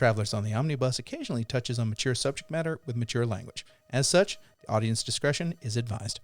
Travelers on the Omnibus occasionally touches on mature subject matter with mature language. As such, the audience discretion is advised.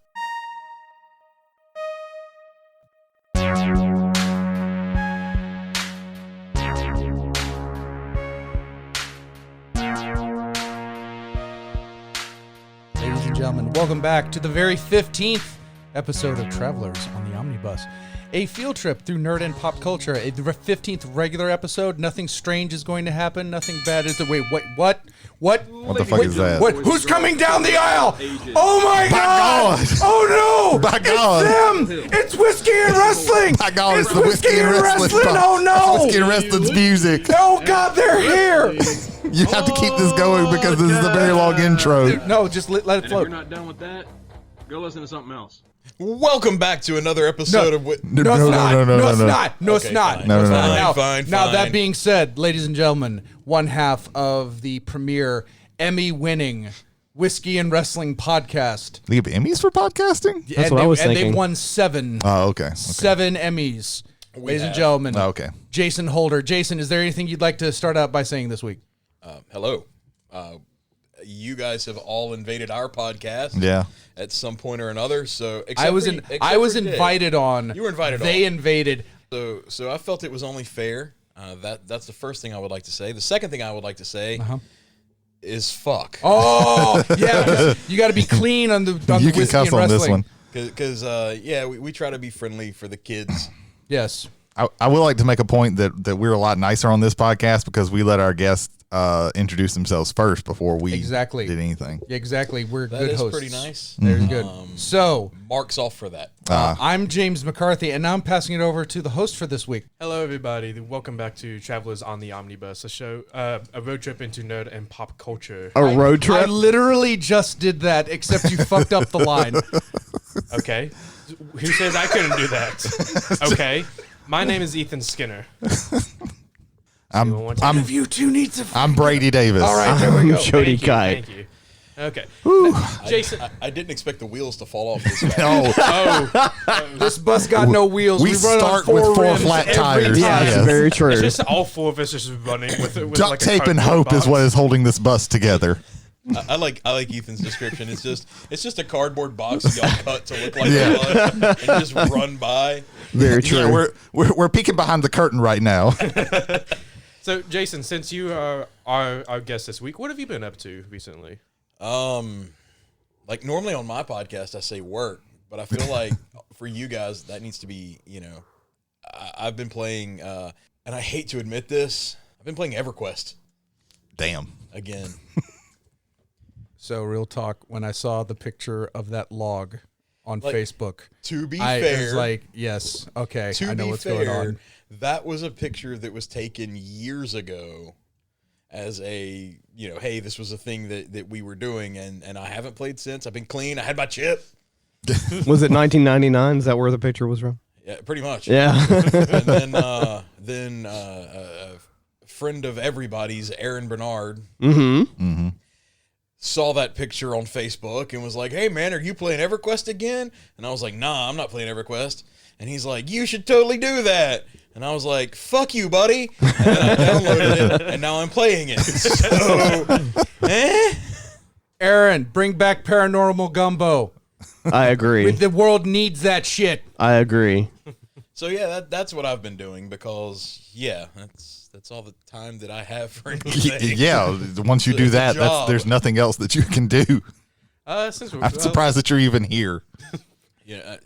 Ladies and gentlemen, welcome back to the very 15th episode of Travelers on the Omnibus. A field trip through nerd and pop culture. The 15th regular episode. Nothing strange is going to happen. Nothing bad is... Wait, what? What the fuck is that? What? Who's coming down the aisle? Oh my God! Oh no! By God! It's them! It's Whiskey and Wrestling! By God, it's the Whiskey and Wrestling! Oh no! It's Whiskey and Wrestling's music. Oh God, they're here! You have to keep this going because this is a very long intro. No, just let it float. If you're not done with that, go listen to something else. Welcome back to another episode of... No, it's not. No, it's not. Fine. Now, that being said, ladies and gentlemen, one half of the premier Emmy-winning Whiskey and Wrestling podcast. They give Emmys for podcasting? That's what I was thinking. And they've won 7. Oh, okay. 7 Emmys. Ladies and gentlemen. Oh, okay. Jason Holder. Jason, is there anything you'd like to start out by saying this week? Hello. You guys have all invaded our podcast. Yeah. At some point or another. So I was invited on. You were invited on. They invaded. So I felt it was only fair. That's the first thing I would like to say. The second thing I would like to say is fuck. Oh, yeah. You got to be clean on the You can Whiskey cuss and on this Wrestling. one. Because we try to be friendly for the kids. Yes. I would like to make a point that we're a lot nicer on this podcast because we let our guests introduce themselves first before we did anything. Exactly. We're That good is hosts. pretty nice. Very good. So, Marks off for that. I'm James McCarthy, and now I'm passing it over to the host for this week. Hello, everybody. Welcome back to Travelers on the Omnibus, a show, a road trip into nerd and pop culture. A road trip? I literally just did that, except you fucked up the line. Okay. Who says I couldn't do that? Okay. My name is Ethan Skinner. I'm You two need to... I'm Brady Davis. All right, there we go. Jody Kite. Thank you. Okay. Jason, I didn't expect the wheels to fall off this fast. This bus got no wheels. We run on start with 4 rims flat every tires. time. Yeah, Yes. that's very true. It's just all 4 of us just running with Duct like tape a and cardboard hope is box. what is holding this bus together. I like Ethan's description. It's just a cardboard box y'all cut to look like a bus and just run by. Very true. Yeah, we're peeking behind the curtain right now. So, Jason, since you are our guest this week, what have you been up to recently? Like normally on my podcast I say work, but I feel like for you guys that needs to be, I've been playing, and I hate to admit this, I've been playing Everquest Damn. again. So, real talk, when I saw the picture of that log on Facebook, To be I fair, was like, yes, okay, to I know be what's fair, going on. that was a picture that was taken years ago as a, hey, this was a thing that we were doing, and I haven't played since. I've been clean. I had my chip. Was it 1999? Is that where the picture was from? Yeah, pretty much. Yeah. And then a friend of everybody's, Aaron Bernard, saw that picture on Facebook and was like, hey, man, are you playing Everquest again? And I was like, nah, I'm not playing Everquest. And he's like, you should totally do that. And I was like, fuck you, buddy. And then I downloaded it, and now I'm playing it. So, Aaron, bring back Paranormal Gumbo. I agree. The world needs that shit. I agree. So yeah, that's what I've been doing because, that's all the time that I have for anything. Yeah, once you do that, there's nothing else that you can do. I'm surprised that you're even here. Yeah,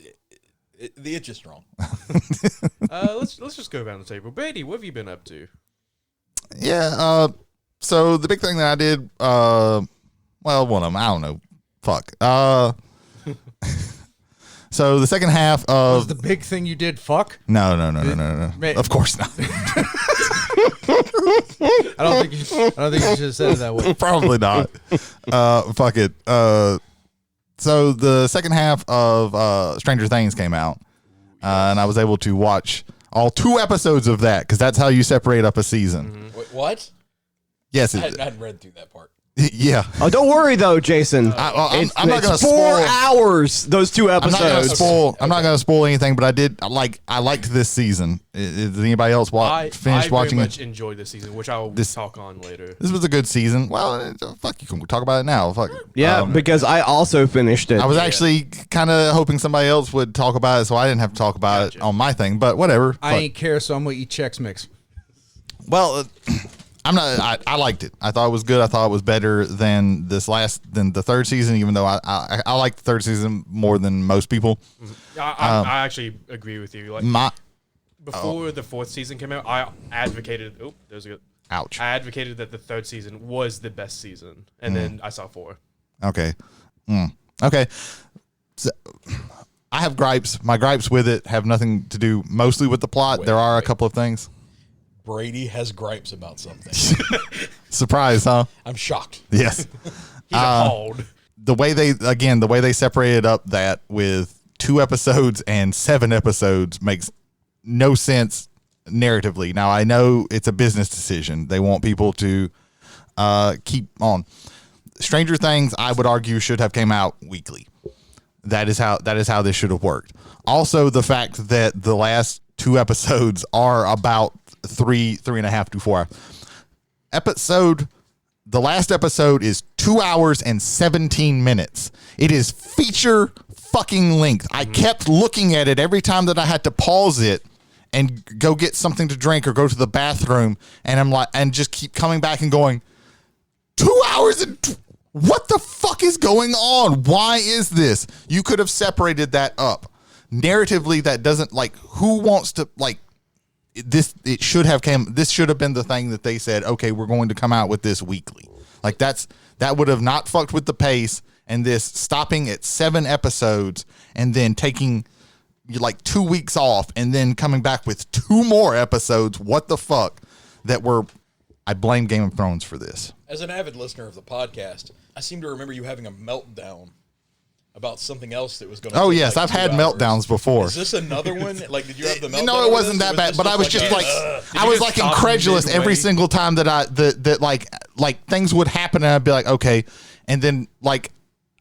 the itch is strong. Let's just go around the table. Brady, what have you been up to? Yeah, so the big thing that I did, one of them, I don't know. Fuck. So the second half of... Was the big thing you did fuck? No. Of course not. I don't think you should have said it that way. Probably not. Fuck it. So the second half of Stranger Things came out, and I was able to watch all 2 episodes of that because that's how you separate up a season. What? Yes. I hadn't read through that part. Yeah. Oh, don't worry though, Jason. I'm not going to It's 4 spoil. hours. Those 2 I'm episodes. not going to spoil. I'm not going to spoil anything, but I liked this season. Did anybody else finish watching very it? much enjoyed this season, which I'll talk on later. This was a good season. Well, fuck, you can talk about it now. Fuck it. Yeah, because I also finished it. I was actually kind of hoping somebody else would talk about it, so I didn't have to talk about it on my thing. But whatever. I ain't care, so I'm gonna eat Chex Mix. Well, I'm not. I liked it. I thought it was good. I thought it was better than than the third season. Even though I like the third season more than most people. I actually agree with you. Like before the fourth season came out, I advocated. Oh, there's a good. Ouch. I advocated that the third season was the best season, and then I saw 4. Okay. Okay. So, I have gripes. My gripes with it have nothing to do mostly with the plot. There are a couple of things. Brady has gripes about something. Surprise, huh? I'm shocked. Yes. He's appalled. The way they separated up that with 2 episodes and 7 episodes makes no sense narratively. Now I know it's a business decision. They want people to keep on. Stranger Things, I would argue, should have came out weekly. That is how this should have worked. Also, the fact that the last 2 episodes are about 3.5 to 4 episode. The last episode is 2 hours and 17 minutes. It is feature fucking length. I kept looking at it every time that I had to pause it and go get something to drink or go to the bathroom, and I'm like, and just keep coming back and going, 2 hours and what the fuck is going on? Why is this? You could have separated that up. Narratively, that doesn't, like, who wants to, like, this should have been the thing that they said, okay, we're going to come out with this weekly. Like, that would have not fucked with the pace, and this stopping at 7 episodes and then taking like 2 weeks off and then coming back with 2 more episodes. What the fuck? I blame Game of Thrones for this. As an avid listener of the podcast, I seem to remember you having a meltdown about something else that was going to Oh, yes, I've had meltdowns before. Is this another one? Like, did you have the meltdown? No, it wasn't that bad, but I was just like, I was like incredulous every single time that like things would happen, and I'd be like, okay, and then like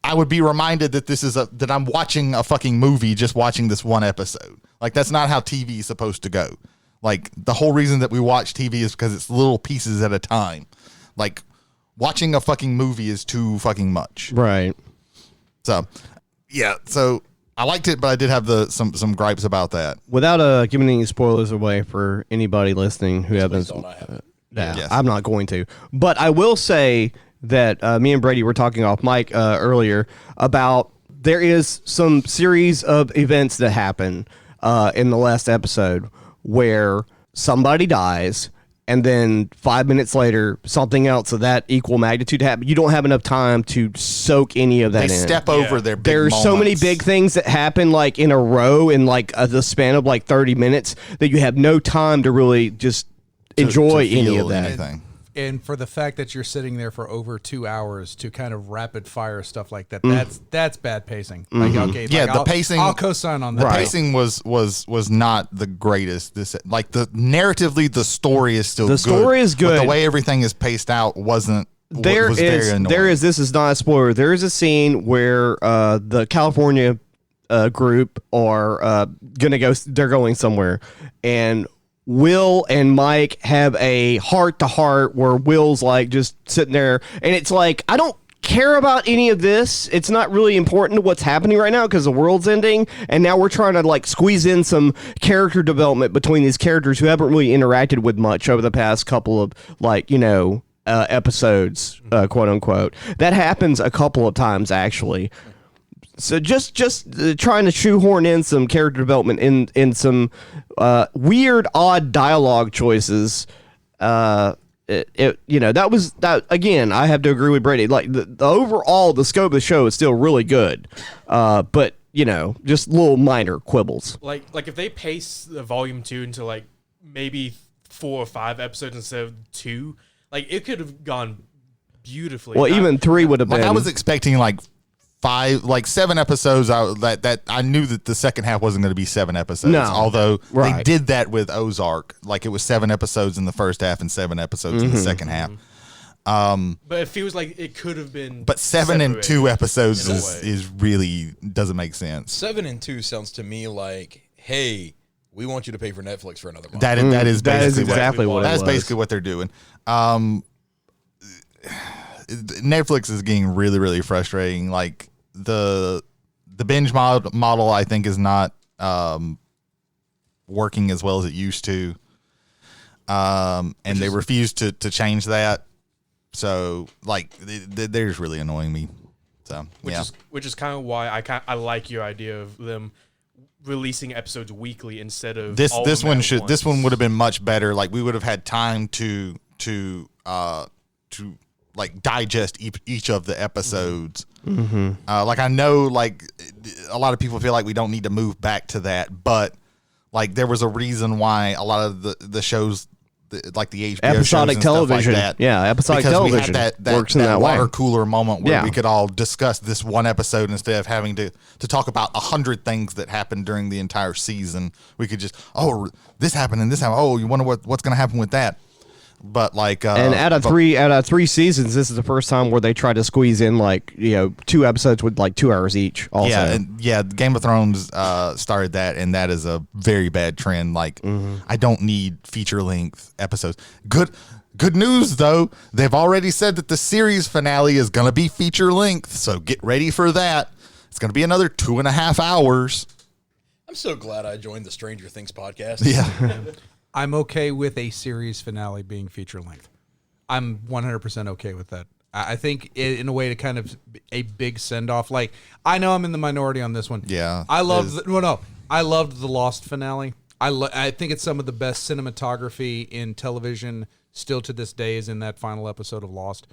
I would be reminded that that I'm watching a fucking movie, just watching this one episode. Like, that's not how TV is supposed to go. Like, the whole reason that we watch TV is because it's little pieces at a time. Like, watching a fucking movie is too fucking much. Right. So, yeah. So I liked it, but I did have some gripes about that. Without giving any spoilers away for anybody listening who haven't. Yes. I'm not going to. But I will say that me and Brady were talking off mic earlier about there is some series of events that happen in the last episode where somebody dies, and then 5 minutes later, something else of that equal magnitude happens. You don't have enough time to soak any of that in. They step over their big There's so many big things that happen like in a row in like the span of like 30 minutes that you have no time to really just enjoy to any feel of that. anything. And for the fact that you're sitting there for over 2 hours to kind of rapid fire stuff like that, that's bad pacing. Like, okay, Yeah, like, the pacing. I'll co-sign on that. The pacing was not the greatest. Narratively, the story is still good. The story is good. But the way everything is paced out wasn't. Was very annoying. This is not a spoiler. There is a scene where the California group are they're going somewhere, and Will and Mike have a heart-to-heart where Will's like just sitting there, and it's like, I don't care about any of this. It's not really important to what's happening right now because the world's ending, and now we're trying to like squeeze in some character development between these characters who haven't really interacted with much over the past couple of episodes, quote unquote. That happens a couple of times actually. So just trying to shoehorn in some character development in some weird, odd dialogue choices. That was that again. I have to agree with Brady. Like the overall, the scope of the show is still really good, but just little minor quibbles. Like if they pace the volume 2 into like maybe 4 or 5 episodes instead of 2, like it could have gone beautifully. Well, even 3 would have been. I was expecting like 7 episodes. I knew that the second half wasn't going to be 7 episodes. No. Although Right. they did that with Ozark. Like, it was 7 episodes in the first half and 7 episodes in the second half. But it feels like it could have been. But 7 and 2 separated episodes in a is way. really doesn't make sense. 7 and 2 sounds to me like, hey, we want you to pay for Netflix for another month. That is That is basically exactly what it that's was. basically what they're doing. Netflix is getting really, really frustrating. Like the binge model, I think, is not working as well as it used to, and they refuse to change that. So, like, they're just really annoying me. So, Which is kind of why I like your idea of them releasing episodes weekly instead of this all this of them one at should once. this one would have been much better. Like, we would have had time to like digest each of the episodes. Like, I know, like, a lot of people feel like we don't need to move back to that, but like there was a reason why a lot of the shows, like the HBO Episodic shows and television. stuff like that, Yeah, episodic because television we had that works in that water way. cooler moment where Yeah. we could all discuss this one episode instead of having to talk about 100 things that happened during the entire season. We could just, oh, this happened and this happened. Oh, you wonder what's going to happen with that. But like, And out of three seasons, this is the first time where they try to squeeze in like 2 episodes with like 2 hours each. Also, yeah, Game of Thrones started that, and that is a very bad trend. Like, I don't need feature length episodes. Good news though, they've already said that the series finale is going to be feature length, so get ready for that. It's going to be another 2.5 hours. I'm so glad I joined the Stranger Things podcast. Yeah. I'm okay with a series finale being feature length. I'm 100% okay with that. I think in a way to kind of a big send off. Like, I know I'm in the minority on this one. Yeah, I love. I loved the Lost finale. I think it's some of the best cinematography in television still to this day is in that final episode of Lost.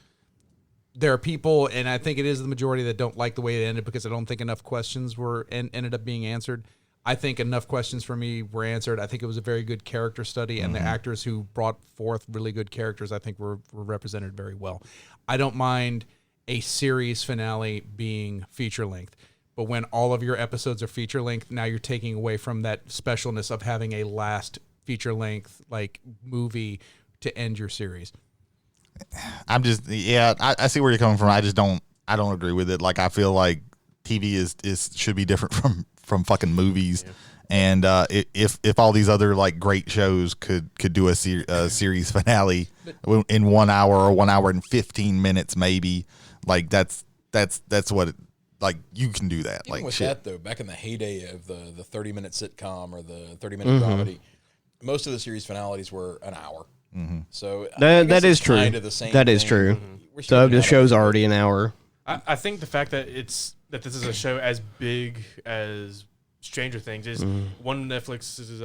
There are people, and I think it is the majority, that don't like the way it ended because I don't think enough questions were ended up being answered. I think enough questions for me were answered. I think it was a very good character study, and the actors who brought forth really good characters, I think, were represented very well. I don't mind a series finale being feature length, but when all of your episodes are feature length, now you're taking away from that specialness of having a last feature length like movie to end your series. I'm just, I see where you're coming from. I don't agree with it. Like, I feel like TV is should be different from fucking movies. Yeah. And if all these other like great shows could do a series finale in 1 hour or 1 hour and 15 minutes, maybe, like that's what like you can do that. Even like with shit. that though, back in the heyday of the 30-minute sitcom or the 30-minute comedy, most of the series finales were an hour. So that is true. Kind of the same that is thing. true. We're So shooting the out show's of it. already an hour. I think the fact that this is a show as big as Stranger Things is one of Netflix's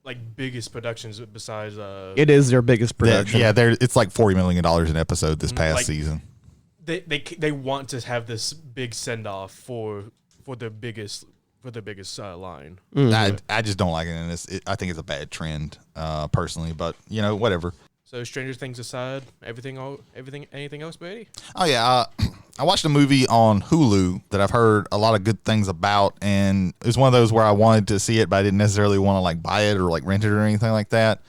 like biggest productions besides It is their biggest production. It's like $40 million an episode this past Like, season. They want to have this big send off for the biggest line. I just don't like it, and I think it's a bad trend, personally. But whatever. So Stranger Things aside, anything else, Brady? Oh yeah, I watched a movie on Hulu that I've heard a lot of good things about, and it was one of those where I wanted to see it, but I didn't necessarily want to like buy it or like rent it or anything like that.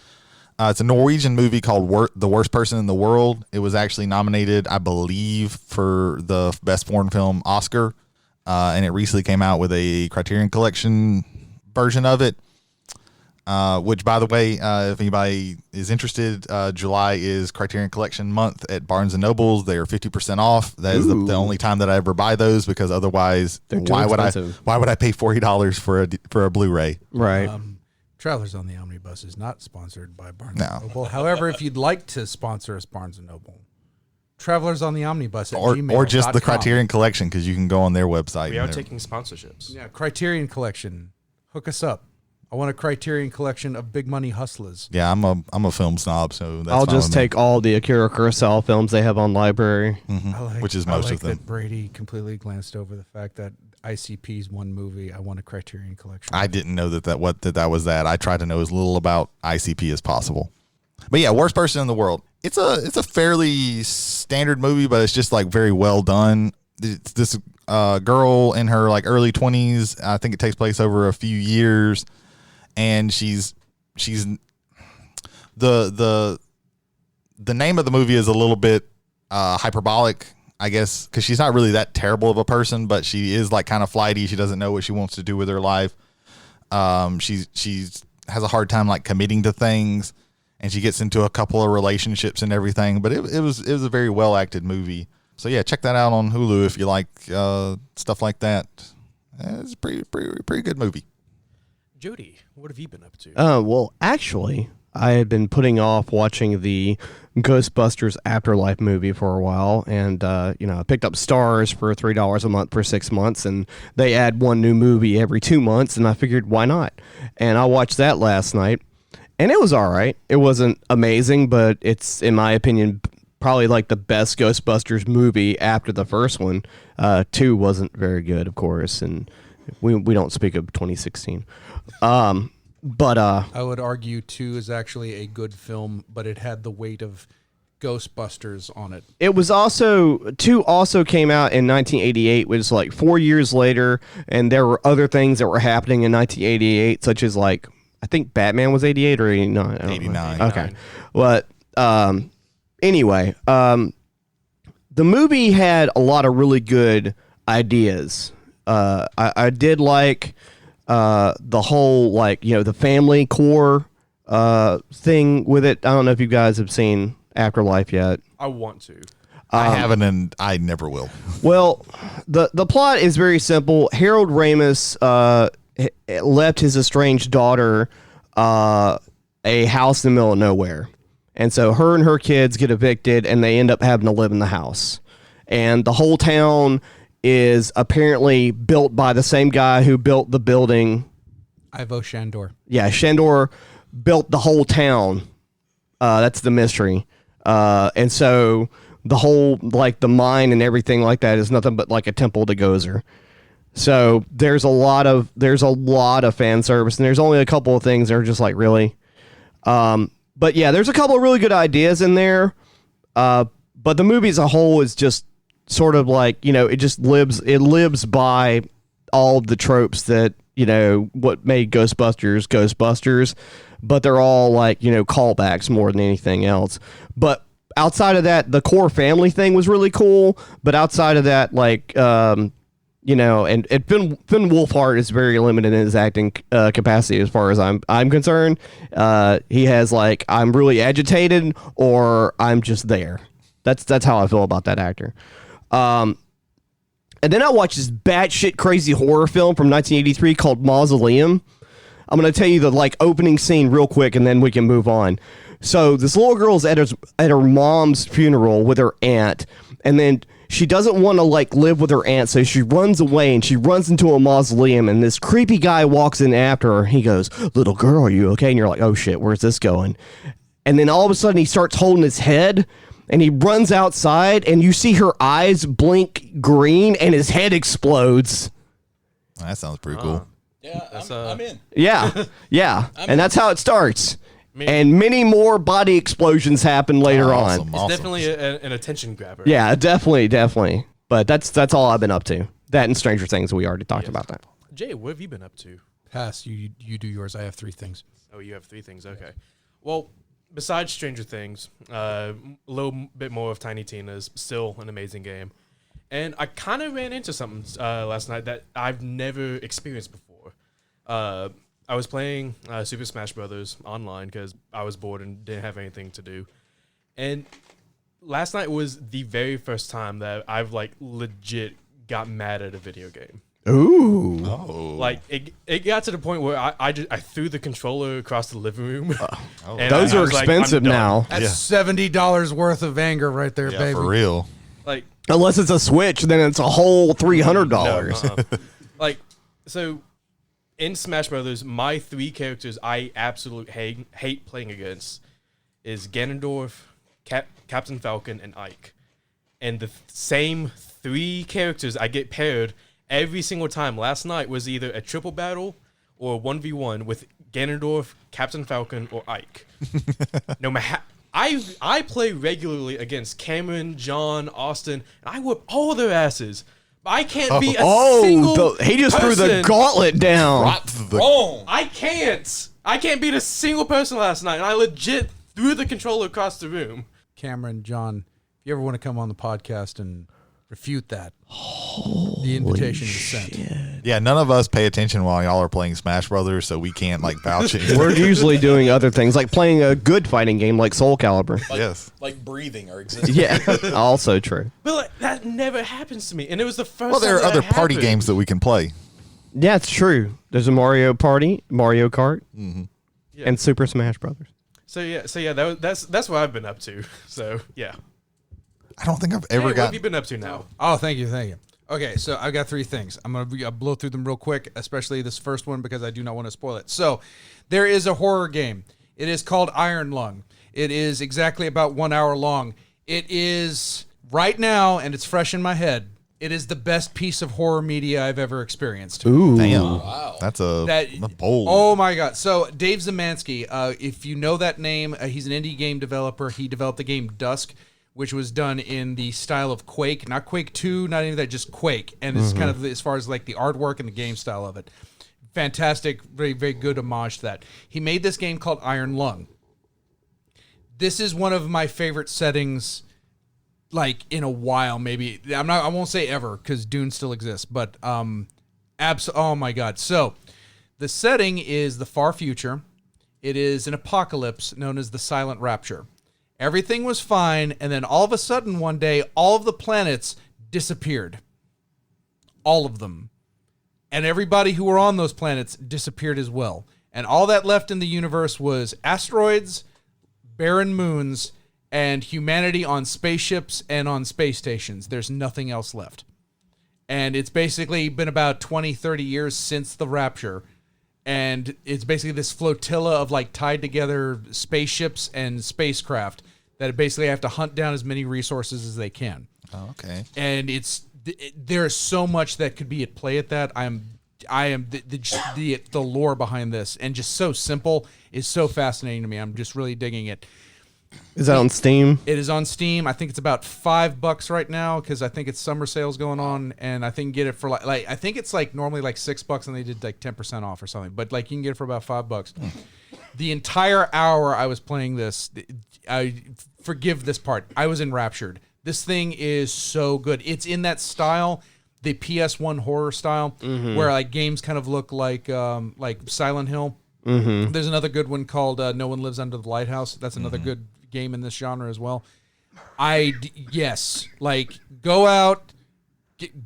It's a Norwegian movie called The Worst Person in the World. It was actually nominated, I believe, for the Best Foreign Film Oscar, and it recently came out with a Criterion Collection version of it. Which, by the way, if anybody is interested, July is Criterion Collection month at Barnes & Nobles. They are 50% off. That is the only time that I ever buy those, because otherwise, They're too why expensive. would I pay $40 for a Blu-ray? Right. Travelers on the Omnibus is not sponsored by Barnes No. & Noble. However, if you'd like to sponsor us, Barnes & Noble, Travelers on the Omnibus at Or just the gmail.com. Criterion Collection, because you can go on their website. We are and they're- taking sponsorships. Yeah, Criterion Collection. Hook us up. I want a Criterion Collection of big money hustlers. Yeah, I'm a film snob, so that's I'll fine just with me. take all the Akira Kurosawa films they have on library. Which is I most like of them. that Brady completely glanced over the fact that ICP's one movie. I want a Criterion Collection. I didn't know that was that. I tried to know as little about ICP as possible. But yeah, Worst Person in the World. It's a fairly standard movie, but it's just like very well done. It's this girl in her like early 20s. I think it takes place over a few years, and she's the The name of the movie is a little bit hyperbolic, I guess, because she's not really that terrible of a person, but she is like kind of flighty. She doesn't know what she wants to do with her life. She's has a hard time like committing to things, and she gets into a couple of relationships and everything. But it was a very well acted movie. So yeah, check that out on Hulu if you like stuff like that. It's a pretty good movie. Jody, what have you been up to? Well, actually, I had been putting off watching the Ghostbusters Afterlife movie for a while, and I picked up Stars for $3 a month for 6 months, and they add one new movie every 2 months, and I figured why not? And I watched that last night, and it was all right. It wasn't amazing, but it's, in my opinion, probably like the best Ghostbusters movie after the first one. 2 wasn't very good, of course, and we don't speak of 2016. But I would argue 2 is actually a good film, but it had the weight of Ghostbusters on it. it was also 2 also came out in 1988, which is like 4 years later, and there were other things that were happening in 1988, such as like I think Batman was 88 or 89. I don't know. 89. Okay, but anyway, the movie had a lot of really good ideas. I did like the whole the family core thing with it. I don't know if you guys have seen Afterlife yet. I want to. I haven't, and I never will. Well, the plot is very simple. Harold Ramis left his estranged daughter a house in the middle of nowhere. And so her and her kids get evicted, and they end up having to live in the house. And the whole town is apparently built by the same guy who built the building. Ivo Shandor. Yeah, Shandor built the whole town. That's the mystery. And so the whole, the mine and everything like that is nothing but like a temple to Gozer. So there's a lot of fan service, and there's only a couple of things that are just like, really. But yeah, there's a couple of really good ideas in there. But the movie as a whole is just sort of like, it lives by all the tropes that, what made Ghostbusters, but they're all like, callbacks more than anything else. But outside of that, the core family thing was really cool. But outside of that, and Finn Wolfhard is very limited in his acting capacity as far as I'm concerned. He has I'm really agitated or I'm just there. That's how I feel about that actor. And then I watched this batshit crazy horror film from 1983 called Mausoleum. I'm going to tell you the opening scene real quick, and then we can move on. So this little girl's at her mom's funeral with her aunt, and then she doesn't want to live with her aunt, so she runs away, and she runs into a mausoleum, and this creepy guy walks in after her. He goes, "Little girl, are you okay?" And you're like, "Oh shit, where's this going?" And then all of a sudden he starts holding his head, and he runs outside, and you see her eyes blink green, and his head explodes. That sounds pretty cool. Yeah, I'm in. Yeah, yeah. And that's how it starts. And many more body explosions happen later on. It's definitely an attention grabber. Yeah, definitely. But that's all I've been up to. That and Stranger Things, we already talked about that. Jay, what have you been up to? Pass. You do yours. I have 3 things. Oh, you have 3 things. Okay. Well, besides Stranger Things, a little bit more of Tiny Tina's, still an amazing game. And I kind of ran into something last night that I've never experienced before. I was playing Super Smash Brothers online because I was bored and didn't have anything to do. And last night was the very first time that I've legit got mad at a video game. Ooh. Oh. It got to the point where I threw the controller across the living room. And Those I are was like, expensive I'm done. now. That's $70 worth of anger right there, Yeah, baby. for real. Unless it's a Switch, then it's a whole $300. No, so in Smash Brothers, my 3 characters I absolutely hate playing against is Ganondorf, Captain Falcon, and Ike. And the same 3 characters I get paired every single time. Last night was either a triple battle or a 1v1 with Ganondorf, Captain Falcon, or Ike. No matter I play regularly against Cameron, John, Austin, and I whip all their asses. But I can't be a single he just person. threw the gauntlet down. Wrong. I can't beat a single person last night, and I legit threw the controller across the room. Cameron, John, if you ever want to come on the podcast and refute that, the invitation is sent. Yeah, none of us pay attention while y'all are playing Smash Brothers, so we can't like vouch it. We're usually doing other things, like playing a good fighting game like Soul Calibur. Yes. Like breathing or existing. Yeah, also true. But like, that never happens to me, and it was the first. Well, there are time other that party happened. games that we can play. Yeah, it's true. There's a Mario Party, Mario Kart, Yeah. and Super Smash Brothers. So yeah, that's what I've been up to. So yeah. I don't think I've Hey, ever what have got. you been up to now? Oh, thank you. Okay, so I've got 3 things. I'm going to blow through them real quick, especially this first one because I do not want to spoil it. So there is a horror game. It is called Iron Lung. It is exactly about 1 hour long. It is right now, and it's fresh in my head, it is the best piece of horror media I've ever experienced. Ooh. Damn. That's a bold. Oh my god! So Dave Zemansky, if you know that name, he's an indie game developer. He developed the game Dusk, which was done in the style of Quake, not Quake 2, not any of that, just Quake. And it's kind of as far as like the artwork and the game style of it. Fantastic, very very good homage to that. He made this game called Iron Lung. This is one of my favorite settings. Like in a while, maybe I won't say ever because Dune still exists, but oh my god! So the setting is the far future. It is an apocalypse known as the Silent Rapture. Everything was fine, and then all of a sudden one day, all of the planets disappeared. All of them, and everybody who were on those planets disappeared as well. And all that left in the universe was asteroids, barren moons, and humanity on spaceships and on space stations. There's nothing else left. And it's basically been about 20, 30 years since the rapture. And it's basically this flotilla of like tied together spaceships and spacecraft that basically have to hunt down as many resources as they can. Oh, okay. And there's so much that could be at play at that. I am the lore behind this, and just so simple, is so fascinating to me. I'm just really digging it. Is that on Steam? It is on Steam. I think it's about $5 right now because I think it's summer sales going on, and I think you can get it for like I think it's like normally like $6, and they did like 10% off or something. But like you can get it for about $5. The entire hour I was playing this, I forgive this part. I was enraptured. This thing is so good. It's in that style, the PS1 horror style, where like games kind of look like Silent Hill. There's another good one called No One Lives Under the Lighthouse. That's another good game in this genre as well. Yes, like go out,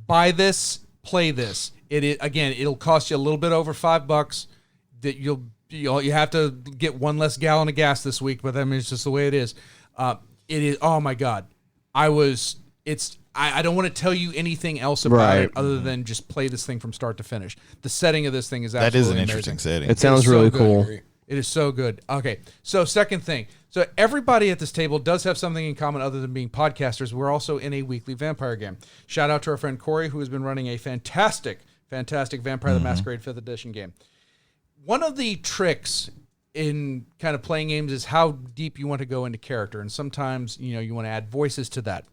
buy this, play this. It'll cost you a little bit over $5. That you have to get one less gallon of gas this week, but I mean it's just the way it is. It is. Oh my god, I don't want to tell you anything else about it other than just play this thing from start to finish. The setting of this thing is absolutely That is an amazing. interesting setting. It sounds so really good. cool. It is so good. Okay, so second thing. So everybody at this table does have something in common other than being podcasters. We're also in a weekly vampire game. Shout out to our friend Corey, who has been running a fantastic Vampire the Masquerade 5th Edition game. One of the tricks in kind of playing games is how deep you want to go into character, and sometimes you want to add voices to that.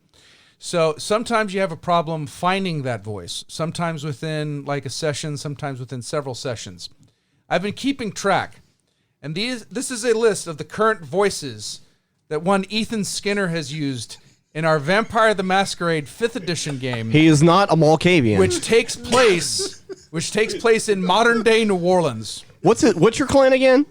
So sometimes you have a problem finding that voice, sometimes within like a session, sometimes within several sessions. I've been keeping track, and this is a list of the current voices that one Ethan Skinner has used in our Vampire the Masquerade 5th Edition game, He is not a Malkavian. which takes place in modern day New Orleans. What's your clan again?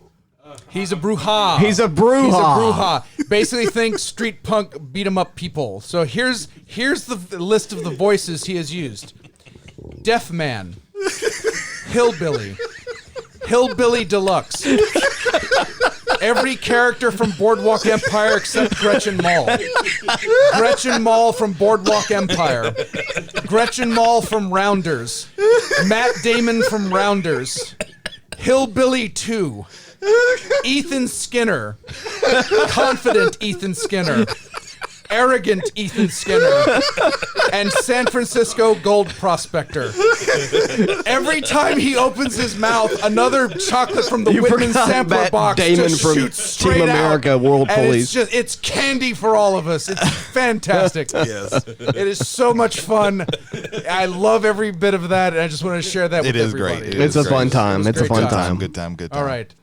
He's a Bruja. He's a Bruja. He's a Bruja. Basically, think street punk, beat 'em up people. So here's the list of the voices he has used: Deaf Man, Hillbilly, Hillbilly Deluxe, every character from Boardwalk Empire except Gretchen Mol, Gretchen Mol from Boardwalk Empire, Gretchen Mol from Rounders, Matt Damon from Rounders, Hillbilly 2. Ethan Skinner, confident Ethan Skinner, arrogant Ethan Skinner, and San Francisco gold prospector. Every time he opens his mouth, another chocolate from the You Whitman forgot sampler Matt box Damon just from shoots straight Team America out, World and Police. it's candy for all of us. It's fantastic. Yes. It is so much fun. I love every bit of that, and I just want to share that with It is everybody. great. It's a fun time. It was It's a great fun time. Good time. All right.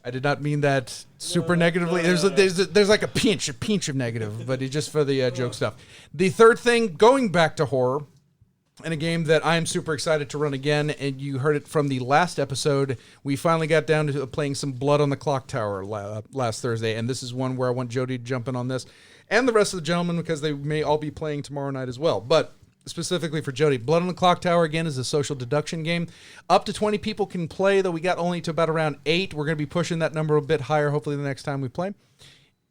I did not mean that super negatively. There's like a pinch of negative, but it's just for the joke stuff. The third thing, going back to horror, and a game that I am super excited to run again, and you heard it from the last episode, we finally got down to playing some Blood on the Clock Tower last Thursday, and this is one where I want Jody to jump in on this, and the rest of the gentlemen, because they may all be playing tomorrow night as well. But specifically for Jody, Blood on the Clock Tower, again, is a social deduction game. Up to 20 people can play, though we got only to about around 8. We're going to be pushing that number a bit higher, hopefully, the next time we play.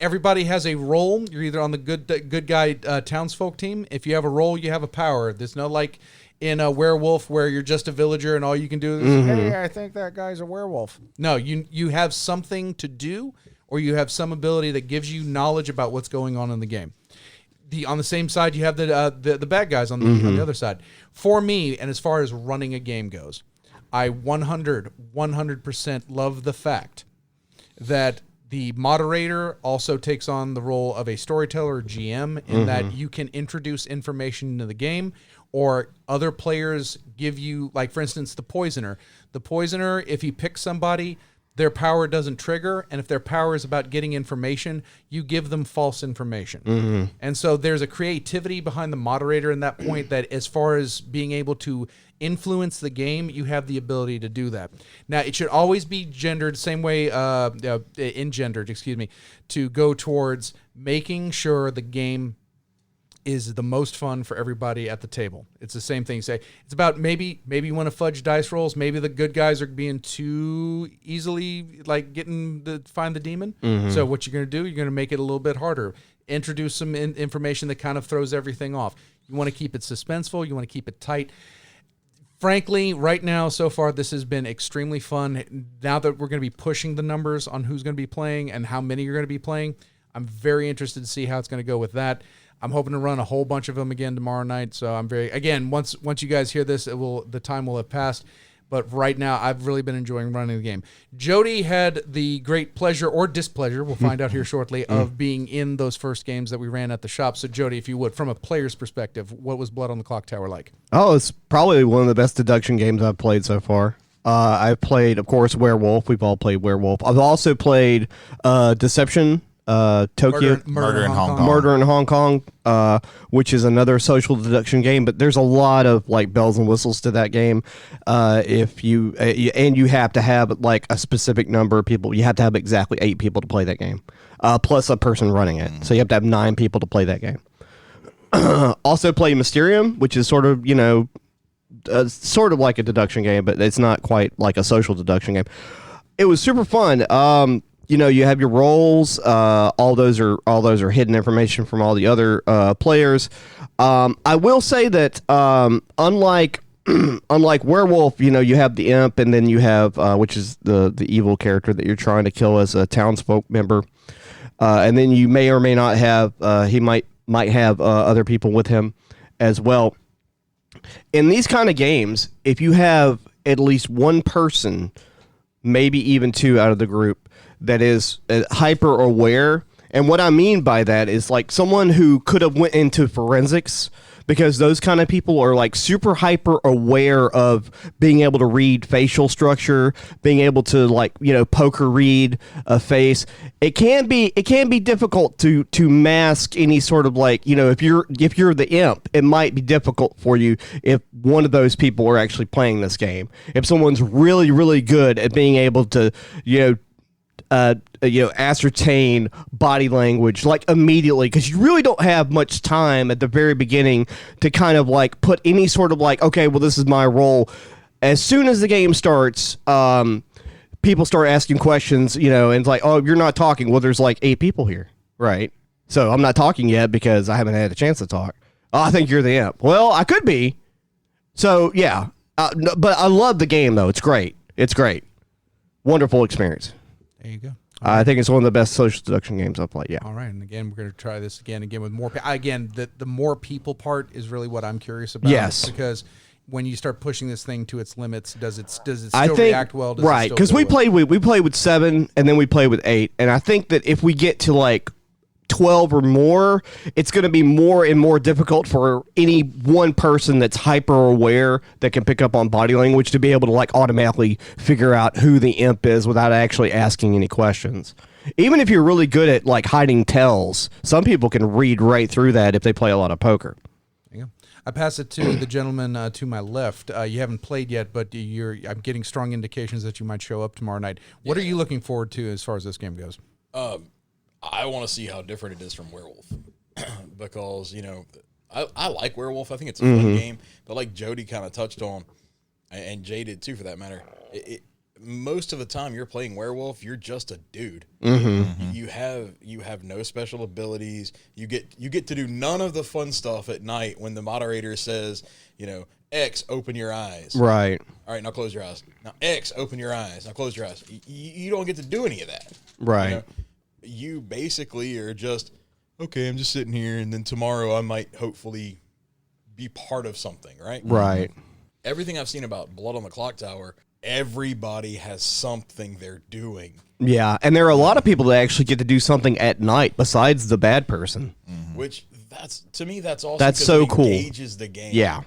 Everybody has a role. You're either on the good guy townsfolk team. If you have a role, you have a power. There's no like in a werewolf where you're just a villager and all you can do is, hey, I think that guy's a werewolf. No, you have something to do, or you have some ability that gives you knowledge about what's going on in the game. On the same side, you have the bad guys on the other side. For me, and as far as running a game goes, I 100% love the fact that the moderator also takes on the role of a storyteller or GM in that you can introduce information into the game, or other players give you, like, for instance, the Poisoner. The Poisoner, if he picks somebody, their power doesn't trigger, and if their power is about getting information, you give them false information. And so there's a creativity behind the moderator in that point that as far as being able to influence the game, you have the ability to do that. Now, it should always be gendered, same way, engendered, to go towards making sure the game is the most fun for everybody at the table. It's the same thing. Say it's about maybe you want to fudge dice rolls. Maybe the good guys are being too easily like find the demon. So what you're going to do, you're going to make it a little bit harder. Introduce some information that kind of throws everything off. You want to keep it suspenseful. You want to keep it tight. Frankly, right now, so far, this has been extremely fun. Now that we're going to be pushing the numbers on who's going to be playing and how many you're going to be playing, I'm very interested to see how it's going to go with that. I'm hoping to run a whole bunch of them again tomorrow night. So I'm once you guys hear this, the time will have passed. But right now, I've really been enjoying running the game. Jody had the great pleasure or displeasure, we'll find out here shortly, of being in those first games that we ran at the shop. So Jody, if you would, from a player's perspective, what was Blood on the Clock Tower like? Oh, it's probably one of the best deduction games I've played so far. I've played, of course, Werewolf. We've all played Werewolf. I've also played Deception, Tokyo Murder in Hong Kong. Murder in Hong Kong, which is another social deduction game, but there's a lot of like bells and whistles to that game. If you and you have to have like a specific number of people, you have to have exactly 8 people to play that game, plus a person running it. So you have to have 9 people to play that game. Also play Mysterium, which is sort of sort of like a deduction game, but it's not quite like a social deduction game. It was super fun. You have your roles. All those are hidden information from all the other players. I will say that unlike Werewolf, you have the imp, and then you have which is the evil character that you're trying to kill as a townsfolk member, and then you may or may not have he might have other people with him as well. In these kind of games, if you have at least one person, maybe even 2 out of the group, that is hyper aware, and what I mean by that is like someone who could have went into forensics, because those kind of people are like super hyper aware of being able to read facial structure, being able to poker read a face. It can be difficult to mask any sort of if you're the imp, it might be difficult for you if one of those people are actually playing this game. If someone's really, really good at being able to ascertain body language immediately, because you really don't have much time at the very beginning to kind of put any sort of okay, well, this is my role. As soon as the game starts, people start asking questions, and it's like, oh, you're not talking. Well, there's 8 people here, right? So I'm not talking yet because I haven't had a chance to talk. Oh, I think you're the imp. Well, I could be. So yeah, but I love the game though. It's great. Wonderful experience. There you go. I think it's one of the best social deduction games I've played. Yeah. All right, and again, we're going to try this again with more. Again, the more people part is really what I'm curious about. Yes, because when you start pushing this thing to its limits, does it still react well? Right, because we played with 7, and then we played with 8, and I think that if we get to 12 or more, it's going to be more and more difficult for any one person that's hyper aware that can pick up on body language to be able to like automatically figure out who the imp is without actually asking any questions. Even if you're really good at like hiding tells, some people can read right through that if they play a lot of poker. There you go. I pass it to the gentleman to my left. You haven't played yet, but I'm getting strong indications that you might show up tomorrow night. What are you looking forward to as far as this game goes? I want to see how different it is from Werewolf because, I like Werewolf. I think it's a fun game, but like Jody kind of touched on, and Jay did too for that matter, most of the time you're playing Werewolf, you're just a dude. You have no special abilities. You get to do none of the fun stuff at night when the moderator says, X, open your eyes. Right. All right, now close your eyes. Now X, open your eyes. Now close your eyes. You don't get to do any of that. Right. You basically are just, okay, I'm just sitting here, and then tomorrow I might hopefully be part of something, right? Right. Everything I've seen about Blood on the Clock Tower, everybody has something they're doing. Yeah, and there are a lot of people that actually get to do something at night besides the bad person. Which, to me, that's also That's 'cause so it cool. engages the game. Yeah.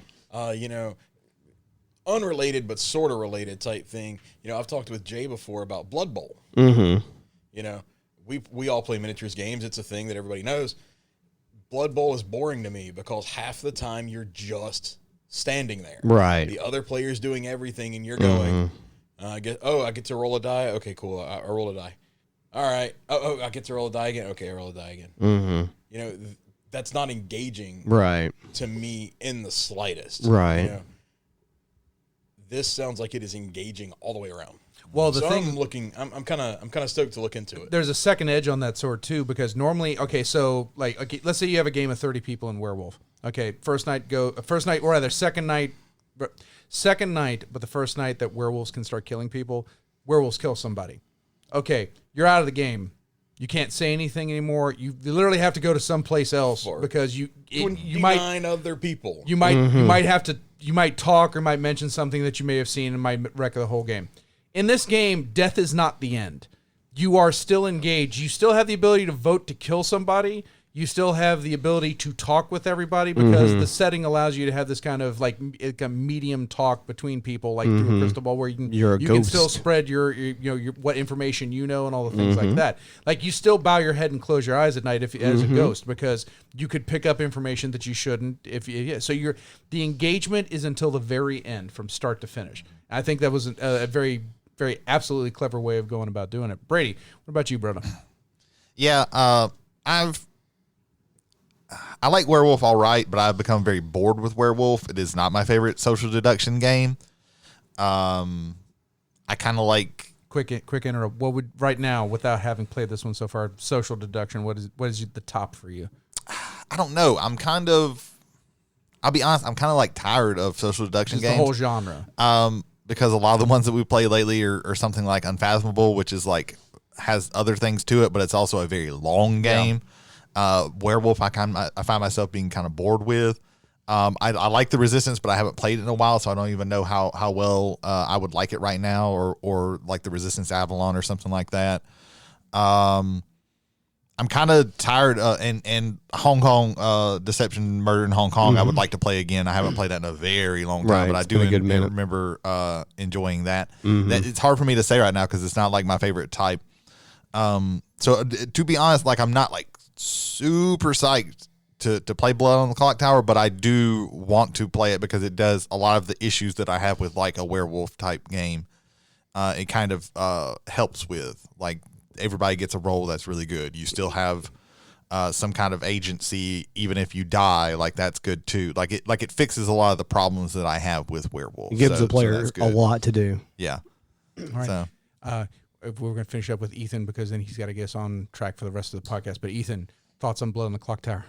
Unrelated but sort of related type thing. I've talked with Jay before about Blood Bowl. We all play miniatures games. It's a thing that everybody knows. Blood Bowl is boring to me because half the time you're just standing there. Right. The other player's doing everything, and you're going, I get to roll a die? Okay, cool. I roll a die. All right. I get to roll a die again? Okay, I roll a die again. That's not engaging Right. to me in the slightest. Right. This sounds like it is engaging all the way around. Well, the So thing I'm kind of stoked to look into it. there's a second edge on that sword too, because normally, let's say you have a game of 30 people in Werewolf. Okay, second night, but the first night that werewolves can start killing people, werewolves kill somebody. Okay, you're out of the game. You can't say anything anymore. You literally have to go to someplace else because you might other people. you might talk or might mention something that you may have seen and might wreck the whole game. In this game, death is not the end. You are still engaged. You still have the ability to vote to kill somebody. You still have the ability to talk with everybody because the setting allows you to have this kind of like a medium talk between people, like through a crystal ball, where you can still spread your what information you know and all the things like that. Like you still bow your head and close your eyes at night as a ghost because you could pick up information that you shouldn't. So the engagement is until the very end, from start to finish. I think that was a very, very absolutely clever way of going about doing it. Brady, what about you, brother? Yeah, I like Werewolf all right, but I've become very bored with Werewolf. It is not my favorite social deduction game. I kind of like Quick interrupt. What would right now, without having played this one so far, social deduction? What is the top for you? I don't know. I'll be honest. I'm kind of like tired of social deduction Just games. the whole genre. Because a lot of the ones that we play lately are something like Unfathomable, which is like has other things to it, but it's also a very long game. Werewolf, I find myself being kind of bored with. I like the Resistance, but I haven't played it in a while, so I don't even know how well I would like it right now, or like the Resistance Avalon or something like that. I'm kind of tired, and Hong Kong Deception Murder in Hong Kong. I would like to play again. I haven't played that in a very long time, but I do remember enjoying that. That. It's hard for me to say right now because it's not like my favorite type. So to be honest, like I'm not like super psyched to play Blood on the Clock Tower, but I do want to play it because it does a lot of the issues that I have with like a werewolf type game. It kind of helps with, like, everybody gets a role that's really good. You still have some kind of agency, even if you die. Like that's good too. Like it fixes a lot of the problems that I have with werewolves. It gives the player a lot to do. Yeah. All right. So We're going to finish up with Ethan because then he's got to get us on track for the rest of the podcast. But Ethan, thoughts on Blood on the Clock Tower?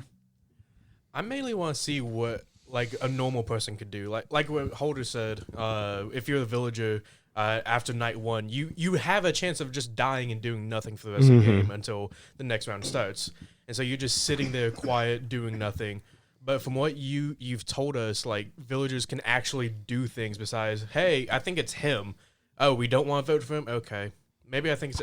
I mainly want to see what like a normal person could do. Like what Holder said, if you're the villager, after night one, you have a chance of just dying and doing nothing for the rest of the game until the next round starts. And so you're just sitting there quiet, doing nothing. But from what you've told us, like, villagers can actually do things besides, hey, I think it's him. Oh, we don't want to vote for him? Okay. Maybe I think it's...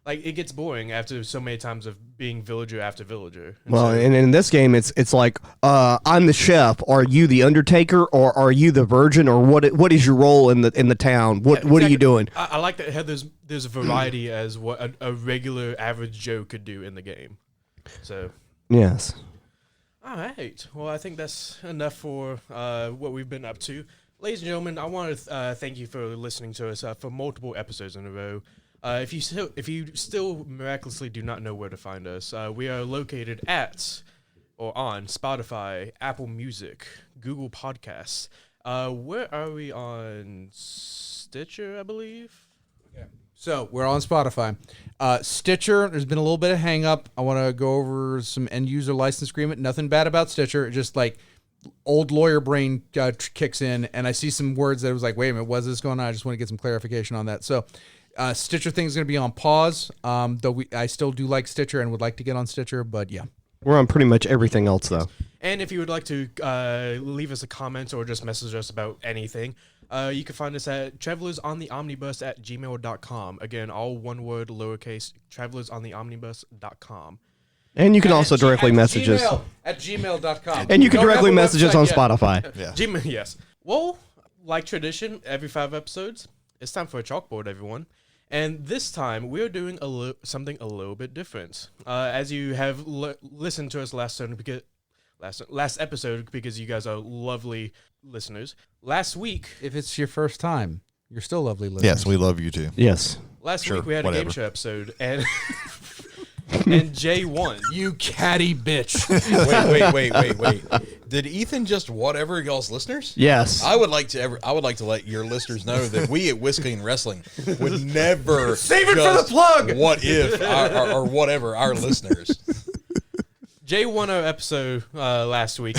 like it gets boring after so many times of being villager after villager. And Well, so- and in this game, it's like I'm the chef. Are you the Undertaker, or are you the Virgin, or what is your role in the town? What are you exactly. doing? I like that how there's a variety as what a regular average Joe could do in the game. So. Yes. All right. Well, I think that's enough for what we've been up to. Ladies and gentlemen, I want to thank you for listening to us for multiple episodes in a row. If you still miraculously do not know where to find us, we are located at or on Spotify, Apple Music, Google Podcasts. Where are we on Stitcher, I believe? So we're on Spotify. Stitcher, there's been a little bit of hang up. I want to go over some end user license agreement. Nothing bad about Stitcher. Just like old lawyer brain kicks in, and I see some words that was like, wait a minute, what's this going on? I just want to get some clarification on that. So Stitcher thing's going to be on pause, though I still do like Stitcher and would like to get on Stitcher, but yeah. We're on pretty much everything else, though. And if you would like to leave us a comment or just message us about anything, you can find us at travelersontheomnibus@gmail.com. Again, all one word, lowercase, travelersontheomnibus.com. And you can also directly message us. At gmail.com. And you can Don't directly have a message us on website yet. Spotify. Yeah. Gmail, yes. Well, like tradition, every 5 episodes, it's time for a chalkboard, everyone. And this time, we're doing something a little bit different. As you have listened to us last episode, because you guys are lovely listeners. Last week, If it's your first time, you're still lovely listeners. Yes, we love you too. Yes. last Sure, week we had a whatever. game show episode, and and Jay won. You catty bitch. Wait. Did Ethan just whatever y'all's listeners? Yes. I would like to let your listeners know that we at Whiskey and Wrestling would never Save it for just the plug! What if or whatever our listeners? Jay won our episode last week,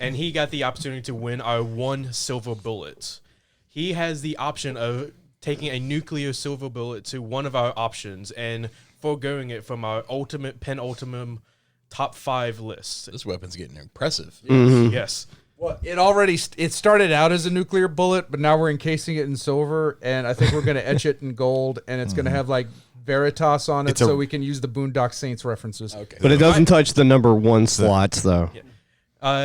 and he got the opportunity to win our 1 silver bullet. He has the option of taking a nuclear silver bullet to one of our options and foregoing it from our penultimate top 5 list. This weapon's getting impressive. Yes. Well, it started out as a nuclear bullet, but now we're encasing it in silver, and I think we're going to etch it in gold, and it's going to have like Veritas on it, so we can use the Boondock Saints references. Okay. But it doesn't touch the number 1 slots, though.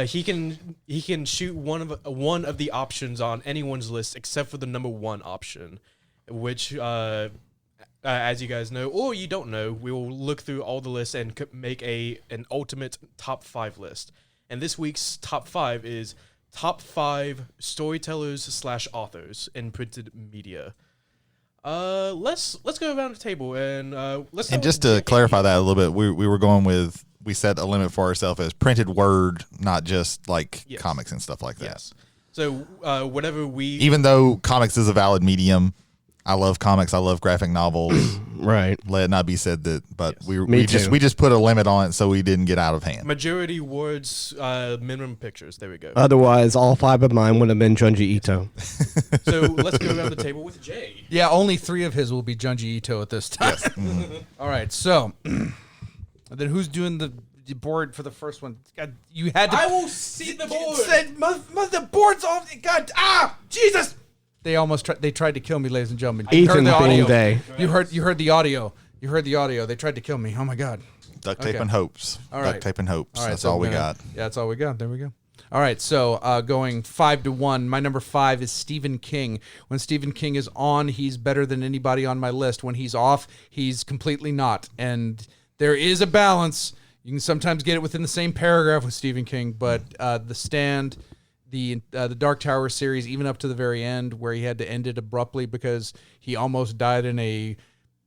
He can shoot one of the options on anyone's list except for the number 1 option, which as you guys know or you don't know, we will look through all the lists and make an ultimate top 5 list. And this week's top 5 is top 5 storytellers / authors in printed media. Let's go around the table and let's. And just to clarify that a little bit, we were going with, we set a limit for ourselves as printed word, not just like Yes. comics and stuff like that. Yes. So whatever we Even though comics is a valid medium, I love comics. I love graphic novels. Right. Let it not be said that, but Yes. we just put a limit on it so we didn't get out of hand. majority words, minimum pictures. There we go. Otherwise, all 5 of mine would have been Junji Ito. So let's go around the table with Jay. Yeah, only 3 of his will be Junji Ito at this time. All right, so then who's doing the board for the first one? God, you had to. I will see the board. Said, the board's off. God, Jesus! They tried to kill me, ladies and gentlemen. You Ethan heard the audio. being they. You heard the audio. You heard the audio. They tried to kill me. Oh my God. Duct tape Okay. and hopes. All right. Duct tape and hopes. All right, That's so all we we're gonna- got. Yeah, that's all we got. There we go. All right, so going 5-1. My number 5 is Stephen King. When Stephen King is on, he's better than anybody on my list. When he's off, he's completely not. And there is a balance. You can sometimes get it within the same paragraph with Stephen King, but The Stand, the Dark Tower series, even up to the very end, where he had to end it abruptly because he almost died in a